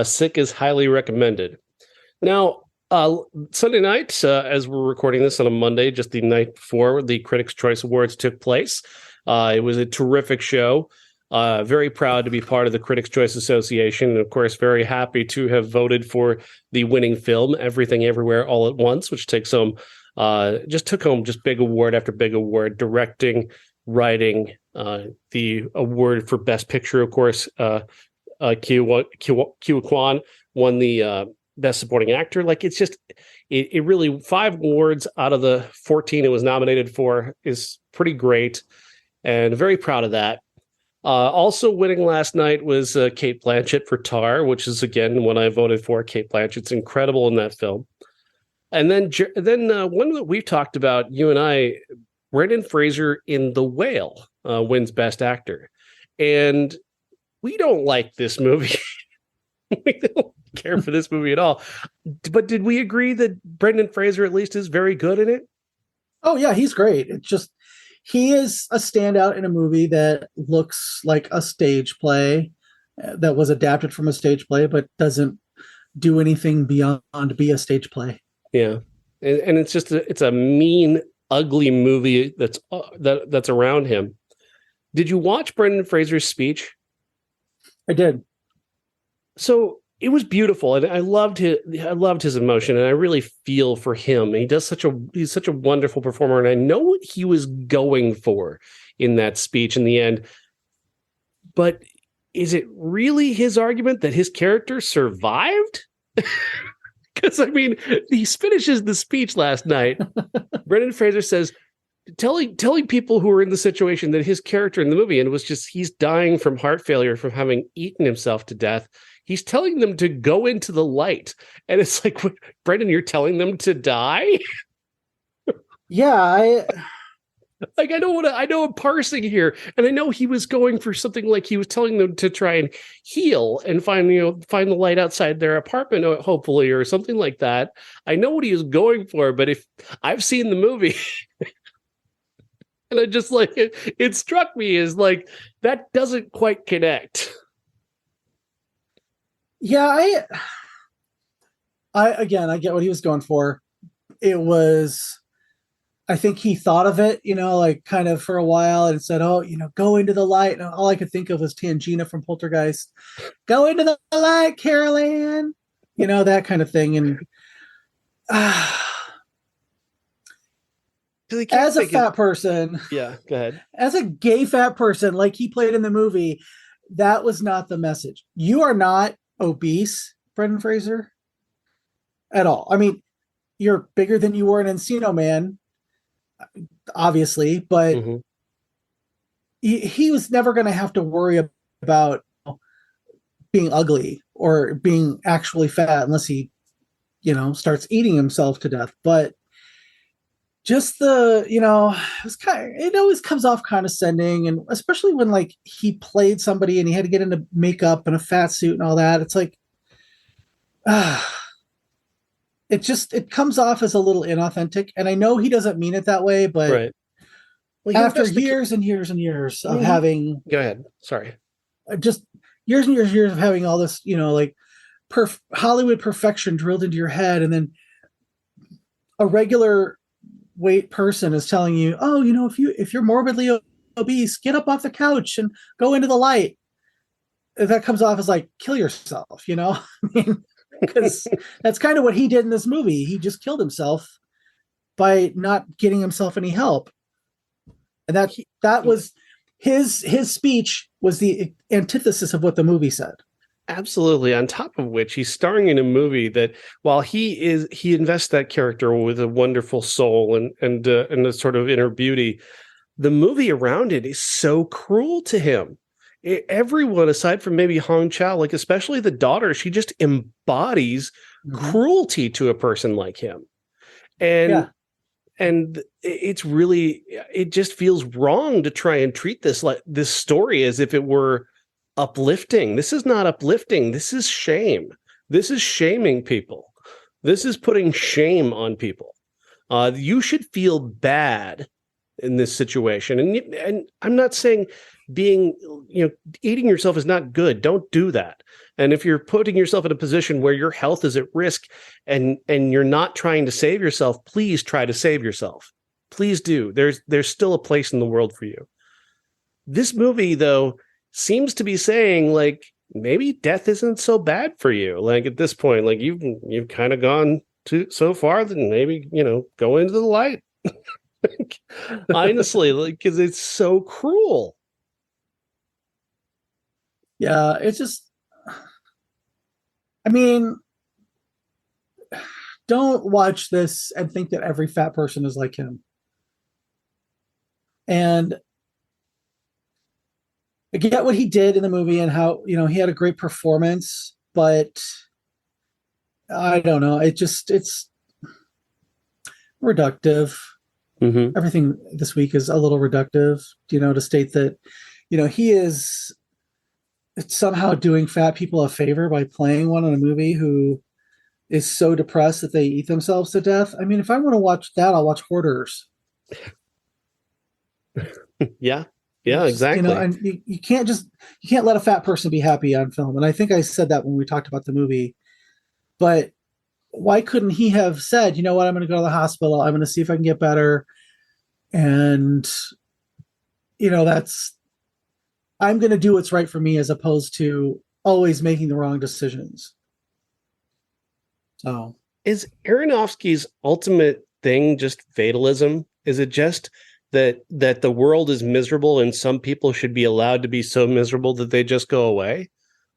Sick is highly recommended. Now, Sunday night, as we're recording this on a Monday, just the night before the Critics' Choice Awards took place, it was a terrific show. Very proud to be part of the Critics' Choice Association, and of course, very happy to have voted for the winning film, Everything Everywhere All at Once, which took home big award after big award, directing, writing, the award for Best Picture, of course. Kwan won the Best Supporting Actor. Like it's just it really 5 awards out of the 14 it was nominated for is pretty great, and very proud of that. Also winning last night was Kate Blanchett for Tar, which is again one I voted for. Kate Blanchett's incredible in that film. And then one that we've talked about, you and I, Brendan Fraser in The Whale wins Best Actor, and we don't like this movie. We don't care for this movie at all. But did we agree that Brendan Fraser at least is very good in it? Oh yeah, he's great. It's just he is a standout in a movie that looks like a stage play that was adapted from a stage play, but doesn't do anything beyond be a stage play. Yeah, and it's just it's a mean, ugly movie that's around him. Did you watch Brendan Fraser's speech? I did. So it was beautiful, and I loved his emotion, and I really feel for him. He's such a wonderful performer, and I know what he was going for in that speech in the end. But is it really his argument that his character survived? Because I mean, he finishes the speech last night. Brendan Fraser says, telling people who are in the situation that his character in the movie, and it was just he's dying from heart failure from having eaten himself to death. He's telling them to go into the light, and it's like, Brendan, you're telling them to die? Yeah, I know I'm parsing here, and I know he was going for something like he was telling them to try and heal and find the light outside their apartment, hopefully, or something like that. I know what he was going for, but if I've seen the movie, and I just like it struck me as like that doesn't quite connect. Yeah, I get what he was going for. It was, I think he thought of it, like kind of for a while and said, oh, go into the light. And all I could think of was Tangina from Poltergeist. Go into the light, Carol Ann. That kind of thing. And as a fat person. Yeah, go ahead. As a gay fat person, like he played in the movie, that was not the message. You are not obese, Brendan Fraser, at all. I mean, you're bigger than you were in Encino Man, obviously, but he was never going to have to worry about being ugly or being actually fat unless he, starts eating himself to death. But just it always comes off condescending, and especially when like he played somebody and he had to get into makeup and a fat suit and all that. It's like, it comes off as a little inauthentic, and I know he doesn't mean it that way, but right. Well, after years and years and years of having, go ahead. Sorry, just years and years of having all this, like Hollywood perfection drilled into your head, and then a regular weight person is telling you, oh, if you're morbidly obese, get up off the couch and go into the light. That comes off as like, kill yourself, I mean, because that's kind of what he did in this movie. He just killed himself by not getting himself any help. And that was his speech was the antithesis of what the movie said. Absolutely. On top of which, he's starring in a movie that, while he invests that character with a wonderful soul and a sort of inner beauty, the movie around it is so cruel to him. Everyone, aside from maybe Hong Chow, like especially the daughter, she just embodies cruelty to a person like him, and it's really, it just feels wrong to try and treat this story as if it were uplifting. This is not uplifting. This is shame. This is shaming people. This is putting shame on people. You should feel bad in this situation. And I'm not saying eating yourself is not good. Don't do that. And if you're putting yourself in a position where your health is at risk and you're not trying to save yourself, please try to save yourself. Please do. There's still a place in the world for you. This movie, though, seems to be saying, like, maybe death isn't so bad for you. Like, at this point, like, you've kind of gone so far that maybe, go into the light. Honestly, like, because it's so cruel. Yeah, it's just, I mean, don't watch this and think that every fat person is like him. And I get what he did in the movie and how, he had a great performance, but I don't know. It's reductive. Mm-hmm. Everything this week is a little reductive, to state that, he is somehow doing fat people a favor by playing one in a movie who is so depressed that they eat themselves to death. I mean, if I want to watch that, I'll watch Hoarders. Yeah, exactly. And you can't let a fat person be happy on film. And I think I said that when we talked about the movie, but why couldn't he have said, you know what, I'm going to go to the hospital. I'm going to see if I can get better. And, I'm going to do what's right for me as opposed to always making the wrong decisions. So is Aronofsky's ultimate thing just fatalism? Is it just that the world is miserable and some people should be allowed to be so miserable that they just go away?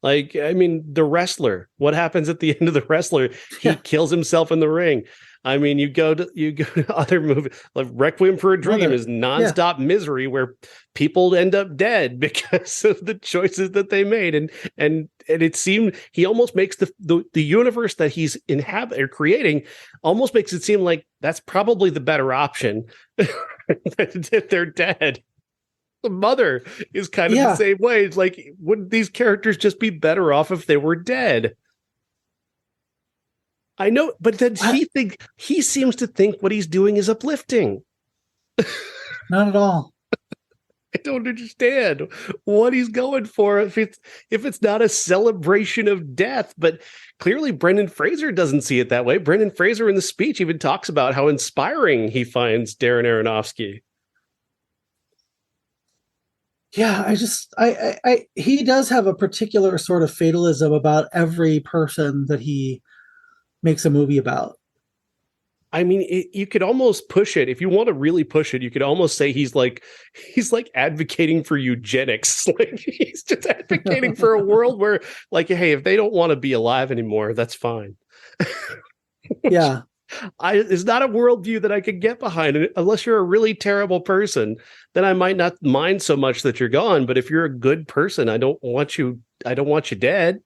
Like, I mean, The Wrestler, what happens at the end of The Wrestler? He kills himself in the ring. I mean, you go to other movies like Requiem for a Dream is nonstop misery where people end up dead because of the choices that they made. And it seemed he almost makes the universe that he's creating almost makes it seem like that's probably the better option if they're dead. The mother is kind of the same way. It's like, wouldn't these characters just be better off if they were dead? I know, but then he seems to think what he's doing is uplifting. Not at all. I don't understand what he's going for if it's not a celebration of death. But clearly Brendan Fraser doesn't see it that way. Brendan Fraser in the speech even talks about how inspiring he finds Darren Aronofsky. Yeah, he does have a particular sort of fatalism about every person that he makes a movie about. I mean, you could almost push it. If you want to really push it, you could almost say he's like advocating for eugenics. Like he's just advocating for a world where, like, hey, if they don't want to be alive anymore, that's fine. Yeah. It's not a worldview that I could get behind. And unless you're a really terrible person, then I might not mind so much that you're gone. But if you're a good person, I don't want you dead.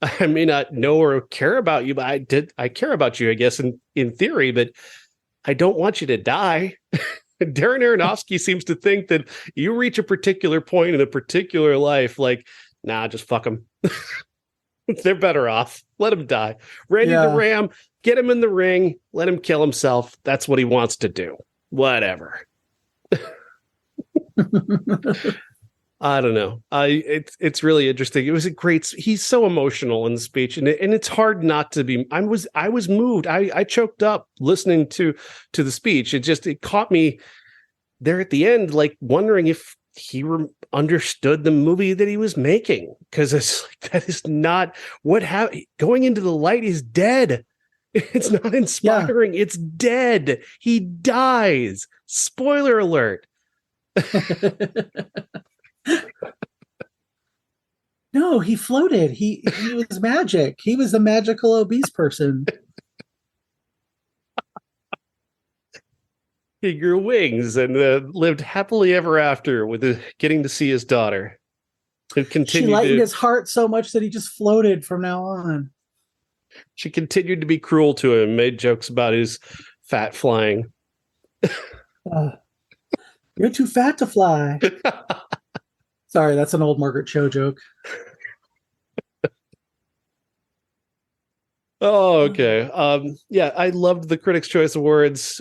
I may not know or care about you, but I care about you, I guess, in theory, but I don't want you to die. Darren Aronofsky seems to think that you reach a particular point in a particular life, like, nah, just fuck them. They're better off. Let them die. Randy the Ram, get him in the ring, let him kill himself. That's what he wants to do. Whatever. I don't know. It's really interesting. It was he's so emotional in the speech, and it's hard not to be. I was moved. I choked up listening to the speech. It caught me there at the end, like wondering if he understood the movie that he was making, because it's like that is not what happened. Going into the light is dead. It's not inspiring. It's dead. He dies. Spoiler alert. No, he floated. He was magic. He was a magical obese person. He grew wings and lived happily ever after with getting to see his daughter. Who continued. She lightened his heart so much that he just floated from now on. She continued to be cruel to him, made jokes about his fat flying. You're too fat to fly. Sorry, that's an old Margaret Cho joke. Oh, okay. Yeah, I loved the Critics' Choice Awards.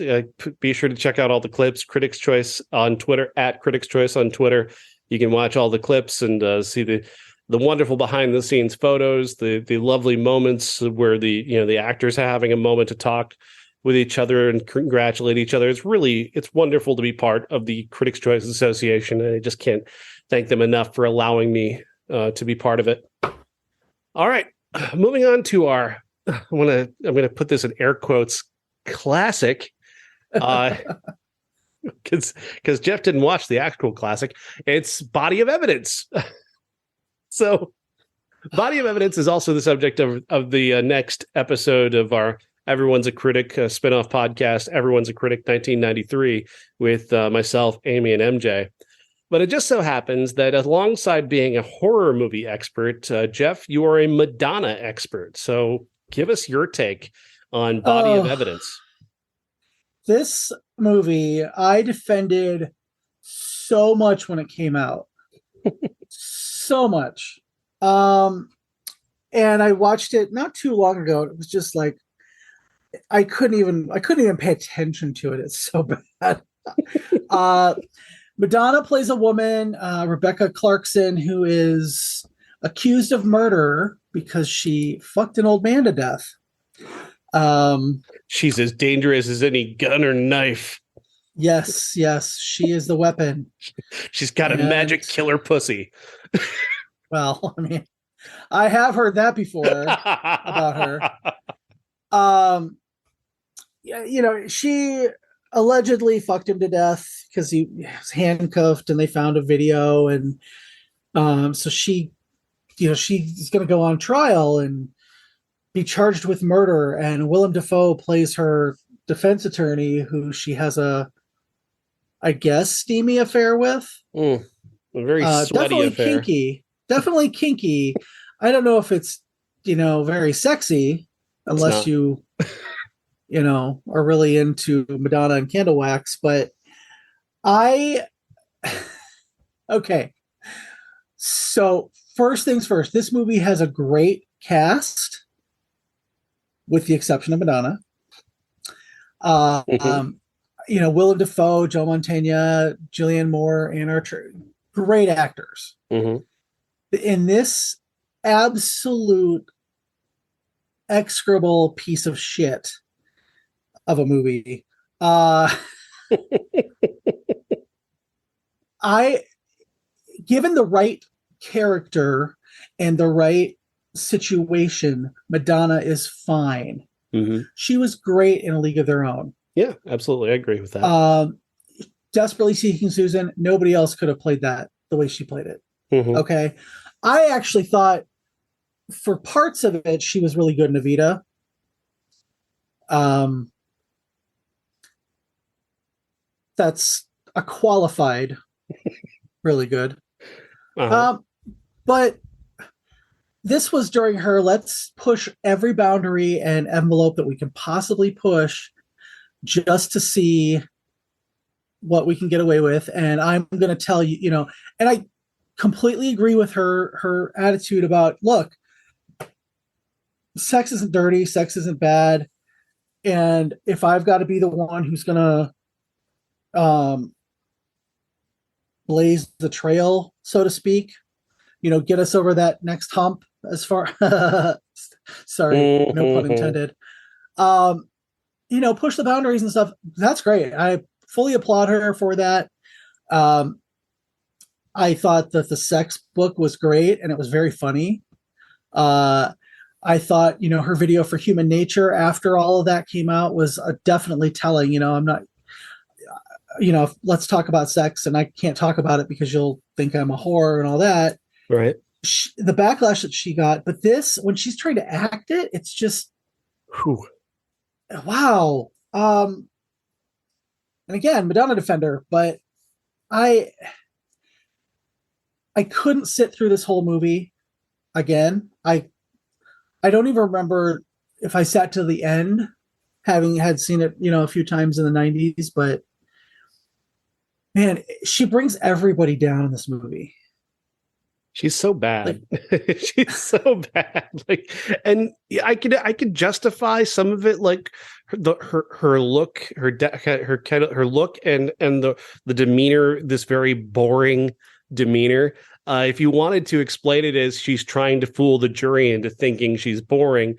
Be sure to check out all the clips. Critics' Choice on Twitter, at Critics' Choice on Twitter. You can watch all the clips and see the wonderful behind-the-scenes photos, the lovely moments where the actors are having a moment to talk with each other and congratulate each other. It's wonderful to be part of the Critics' Choice Association, and I just can't thank them enough for allowing me to be part of it. All right, moving on to our, I'm gonna put this in air quotes, classic, because Jeff didn't watch the actual classic. It's Body of Evidence. So, Body of Evidence is also the subject of the next episode of our Everyone's a Critic spinoff podcast, Everyone's a Critic 1993, with myself, Amy, and MJ. But it just so happens that alongside being a horror movie expert, Jeff, you are a Madonna expert. So give us your take on Body of Evidence. This movie, I defended so much when it came out. So much. And I watched it not too long ago. It was just like I couldn't even pay attention to it. It's so bad. Madonna plays a woman, Rebecca Clarkson, who is accused of murder because she fucked an old man to death. She's as dangerous as any gun or knife. Yes, she is the weapon. She's got a magic killer pussy. Well, I mean, I have heard that before about her. She allegedly fucked him to death because he was handcuffed, and they found a video, and so she's going to go on trial and be charged with murder. And Willem Dafoe plays her defense attorney, who she has I guess, steamy affair with. A very sweaty affair. Definitely kinky. I don't know if it's very sexy, unless you are really into Madonna and candle wax. But okay. So first things first, this movie has a great cast, with the exception of Madonna. Willem Dafoe, Joe Mantegna, Julianne Moore, Anne Archer, great actors. Mm-hmm. In this absolute execrable piece of shit of a movie, given the right character and the right situation, Madonna is fine. Mm-hmm. She was great in A League of Their Own. Yeah, absolutely. I agree with that. Desperately Seeking Susan, nobody else could have played that the way she played it. Mm-hmm. Okay. I actually thought for parts of it, she was really good in Evita. That's a qualified, really good. Uh-huh. But this was during her, let's push every boundary and envelope that we can possibly push just to see what we can get away with. And I'm going to tell you, and I completely agree with her attitude about, look, sex isn't dirty, sex isn't bad. And if I've got to be the one who's going to blaze the trail, so to speak, get us over that next hump as far, sorry, no pun intended. Push the boundaries and stuff. That's great. I fully applaud her for that. I thought that the sex book was great, and it was very funny. I thought, her video for Human Nature after all of that came out was definitely telling. I'm not, let's talk about sex, and I can't talk about it because you'll think I'm a whore and all that. Right. The backlash that she got, but this, when she's trying to act it, it's just, whew. Wow. And again, Madonna defender, but I couldn't sit through this whole movie again. I don't even remember if I sat to the end, having had seen it, a few times in the 90s, but man, she brings everybody down in this movie. She's so bad. She's so bad. And I could justify some of it, like her look, her look, and the demeanor, this very boring demeanor. If you wanted to explain it as she's trying to fool the jury into thinking she's boring,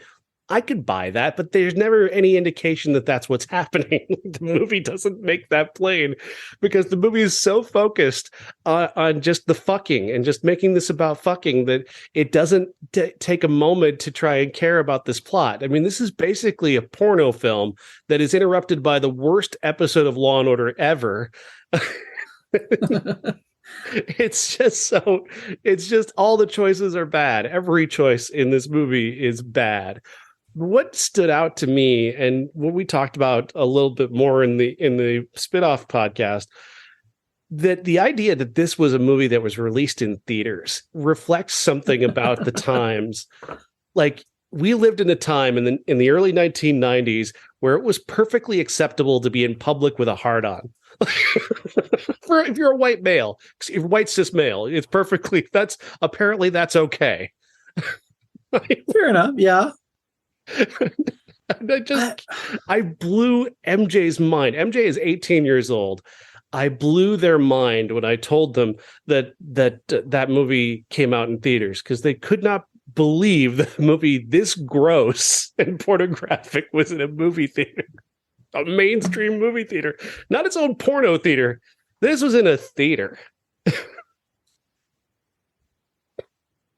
I could buy that, but there's never any indication that that's what's happening. The movie doesn't make that plain, because the movie is so focused on just the fucking and just making this about fucking that it doesn't take a moment to try and care about this plot. I mean, this is basically a porno film that is interrupted by the worst episode of Law and Order ever. It's just all the choices are bad. Every choice in this movie is bad. what stood out to me, and what we talked about a little bit more in the spin-off podcast, that the idea that this was a movie that was released in theaters reflects something about the times. Like, we lived in a time in the early 1990s where it was perfectly acceptable to be in public with a hard-on. If you're a white male, white cis male, that's okay. Fair enough. Yeah. I blew MJ's mind. MJ is 18 years old. I blew their mind when I told them that movie came out in theaters, because they could not believe that a movie this gross and pornographic was in a movie theater, a mainstream movie theater, not its own porno theater. This was in a theater.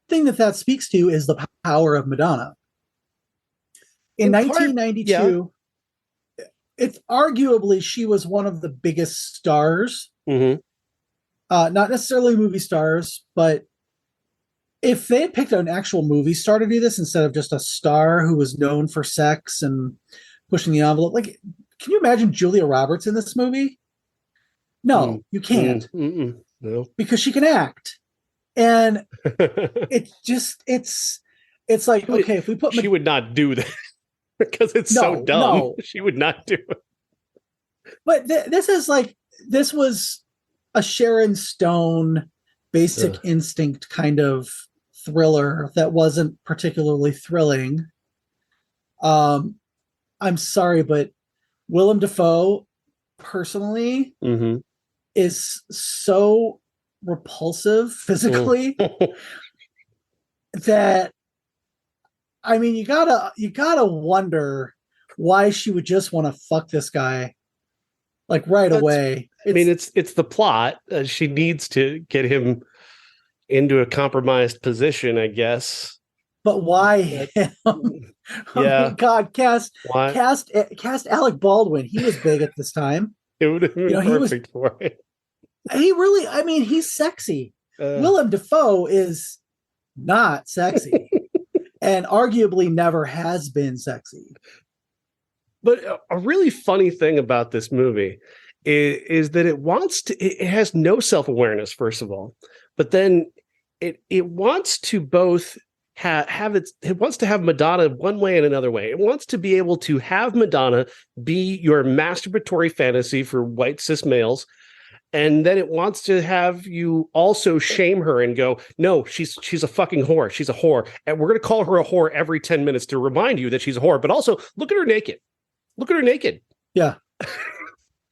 Thing that speaks to is the power of Madonna. In 1992, it's arguably she was one of the biggest stars. Mm-hmm. Not necessarily movie stars, but if they had picked an actual movie star to do this instead of just a star who was known for sex and pushing the envelope, like, can you imagine Julia Roberts in this movie? No, you can't. No, because she can act, and it's like, okay, if we put she would not do that because it's so dumb. No. She would not do it. But this was a Sharon Stone Basic Instinct kind of thriller that wasn't particularly thrilling. I'm sorry, but Willem Dafoe personally is so repulsive physically that, I mean, you gotta wonder why she would just want to fuck this guy like away. It's the plot. She needs to get him into a compromised position, I guess. But why him? Yeah. Oh, God, cast Alec Baldwin. He was big at this time. It would have been perfect for it. He really, I mean, he's sexy. Willem Dafoe is not sexy, and arguably never has been sexy. But a really funny thing about this movie is that it has no self-awareness, first of all, but then it wants to both it wants to have Madonna one way and another way. It wants to be able to have Madonna be your masturbatory fantasy for white cis males. And then it wants to have you also shame her and go, no, she's a fucking whore. She's a whore. And we're going to call her a whore every 10 minutes to remind you that she's a whore. But also, look at her naked. Look at her naked. Yeah.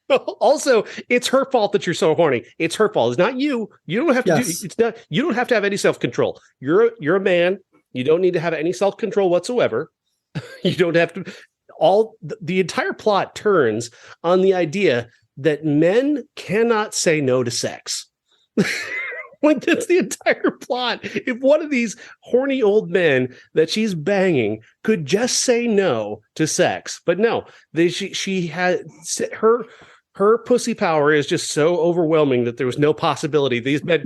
Also, it's her fault that you're so horny. It's her fault. It's not you. You don't have to you don't have to have any self-control. You're a man. You don't need to have any self-control whatsoever. You don't have to. The entire plot turns on the idea that men cannot say no to sex. Like, that's the entire plot. If one of these horny old men that she's banging could just say no to sex, but no, she had her pussy power is just so overwhelming that there was no possibility. These men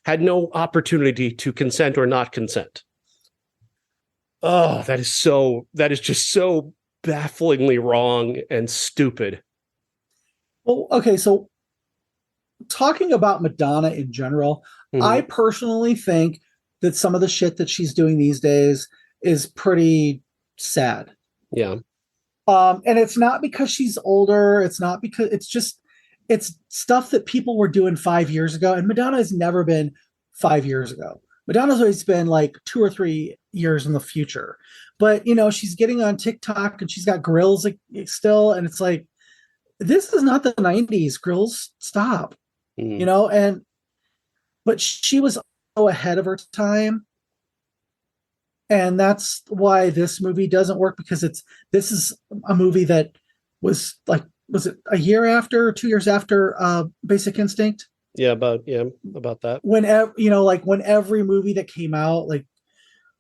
had no opportunity to consent or not consent. Oh, that is just so bafflingly wrong and stupid. Well, okay, so talking about Madonna in general, I personally think that some of the shit that she's doing these days is pretty sad. Yeah. And it's not because she's older. It's not because it's stuff that people were doing 5 years ago. And Madonna has never been 5 years ago. Madonna's always been like 2 or 3 years in the future. But, she's getting on TikTok and she's got grills still. And it's like, this is not the 90s. Grills, stop. But she was so ahead of her time. And that's why this movie doesn't work, because this is a movie that was like, was it a year after, 2 years after Basic Instinct? Yeah, about that. Whenever, when every movie that came out, like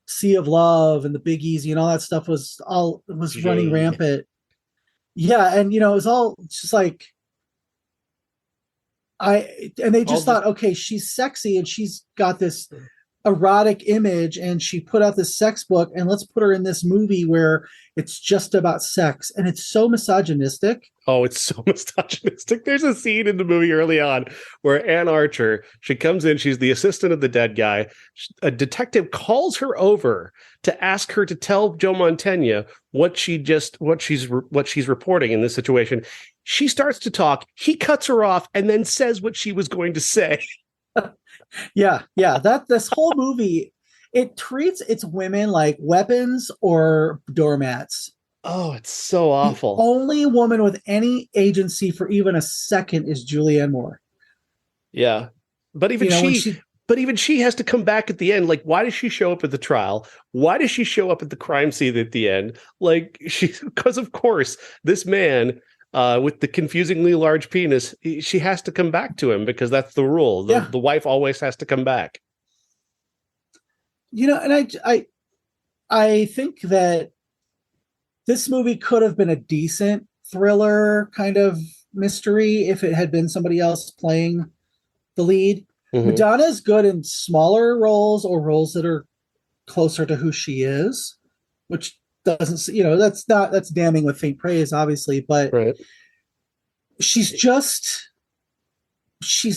Sea of Love and the Big Easy and all that stuff was running rampant. Yeah, and it was all just like, they just thought, okay, she's sexy and she's got this erotic image and she put out this sex book and let's put her in this movie where it's just about sex and it's so misogynistic. Oh, it's so misogynistic. There's a scene in the movie early on where Ann Archer, she comes in, she's the assistant of the dead guy. A detective calls her over to ask her to tell Joe Mantegna what she's reporting in this situation. She starts to talk. He cuts her off and then says what she was going to say. Yeah, that this whole movie, it treats its women like weapons or doormats. Oh, it's so The awful. only woman with any agency for even a second is Julianne Moore. Yeah. But even she has to come back at the end. Like, why does she show up at the trial? Why does she show up at the crime scene at the end? Like, because of course, this man with the confusingly large penis, she has to come back to him because that's the rule. The wife always has to come back. And I think that this movie could have been a decent thriller kind of mystery if it had been somebody else playing the lead. Mm-hmm. Madonna is good in smaller roles or roles that are closer to who she is, which doesn't, that's damning with faint praise, obviously, but right. she's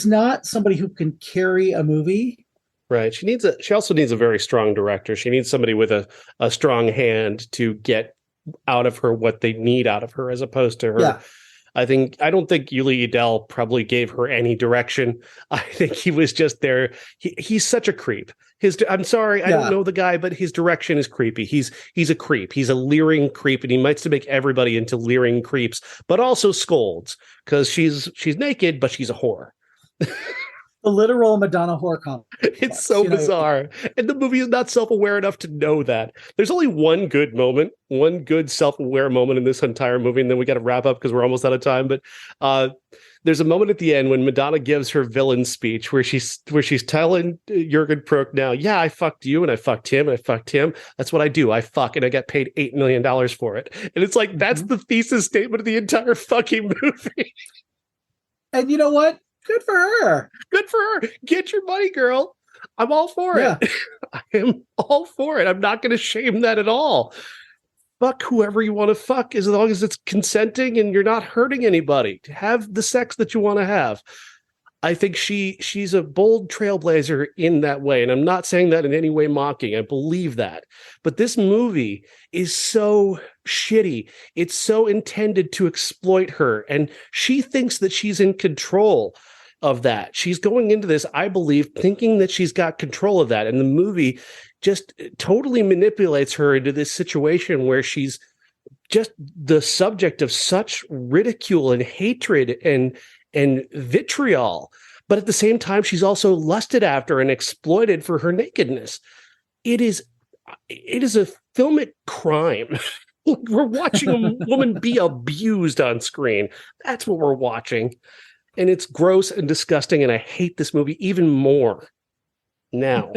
not somebody who can carry a movie. Right. She also needs a very strong director. She needs somebody with a strong hand to get out of her what they need out of her, as opposed to her. Yeah. I don't think Yuli Edel probably gave her any direction. I think he was just there. He's such a creep. I'm sorry, I don't know the guy, but his direction is creepy. He's a creep. He's a leering creep, and he likes to make everybody into leering creeps, but also scolds because she's naked, but she's a whore. The literal Madonna whore complex. It's so bizarre. And the movie is not self-aware enough to know that. There's only one good self-aware moment in this entire movie, and then we got to wrap up because we're almost out of time. But there's a moment at the end when Madonna gives her villain speech where she's telling Jurgen Prochnow, yeah, I fucked you and I fucked him and I fucked him. That's what I do. I fuck and I got paid $8 million for it. And it's like, that's the thesis statement of the entire fucking movie. And you know what? Good for her. Good for her. Get your money, girl. I'm all for it. I am all for it. I'm not going to shame that at all. Fuck whoever you want to fuck as long as it's consenting and you're not hurting anybody. Have the sex that you want to have. I think she's a bold trailblazer in that way. And I'm not saying that in any way mocking. I believe that. But this movie is so shitty. It's so intended to exploit her. And she thinks that she's in control of that. She's going into this, I believe, thinking that she's got control of that. And the movie just totally manipulates her into this situation where she's just the subject of such ridicule and hatred and vitriol. But at the same time, she's also lusted after and exploited for her nakedness. It is a filmic crime. We're watching a woman be abused on screen. That's what we're watching. And it's gross and disgusting, and I hate this movie even more now.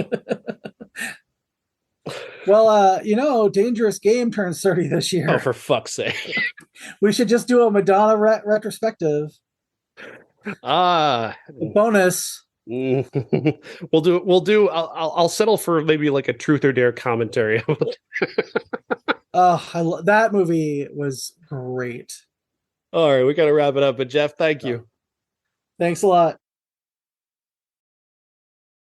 Well, Dangerous Game turns 30 this year. Oh, for fuck's sake. We should just do a Madonna retrospective. Bonus. We'll do. I'll settle for maybe like a truth or dare commentary. That movie was great. All right, we got to wrap it up. But Jeff, thank you. Thanks a lot.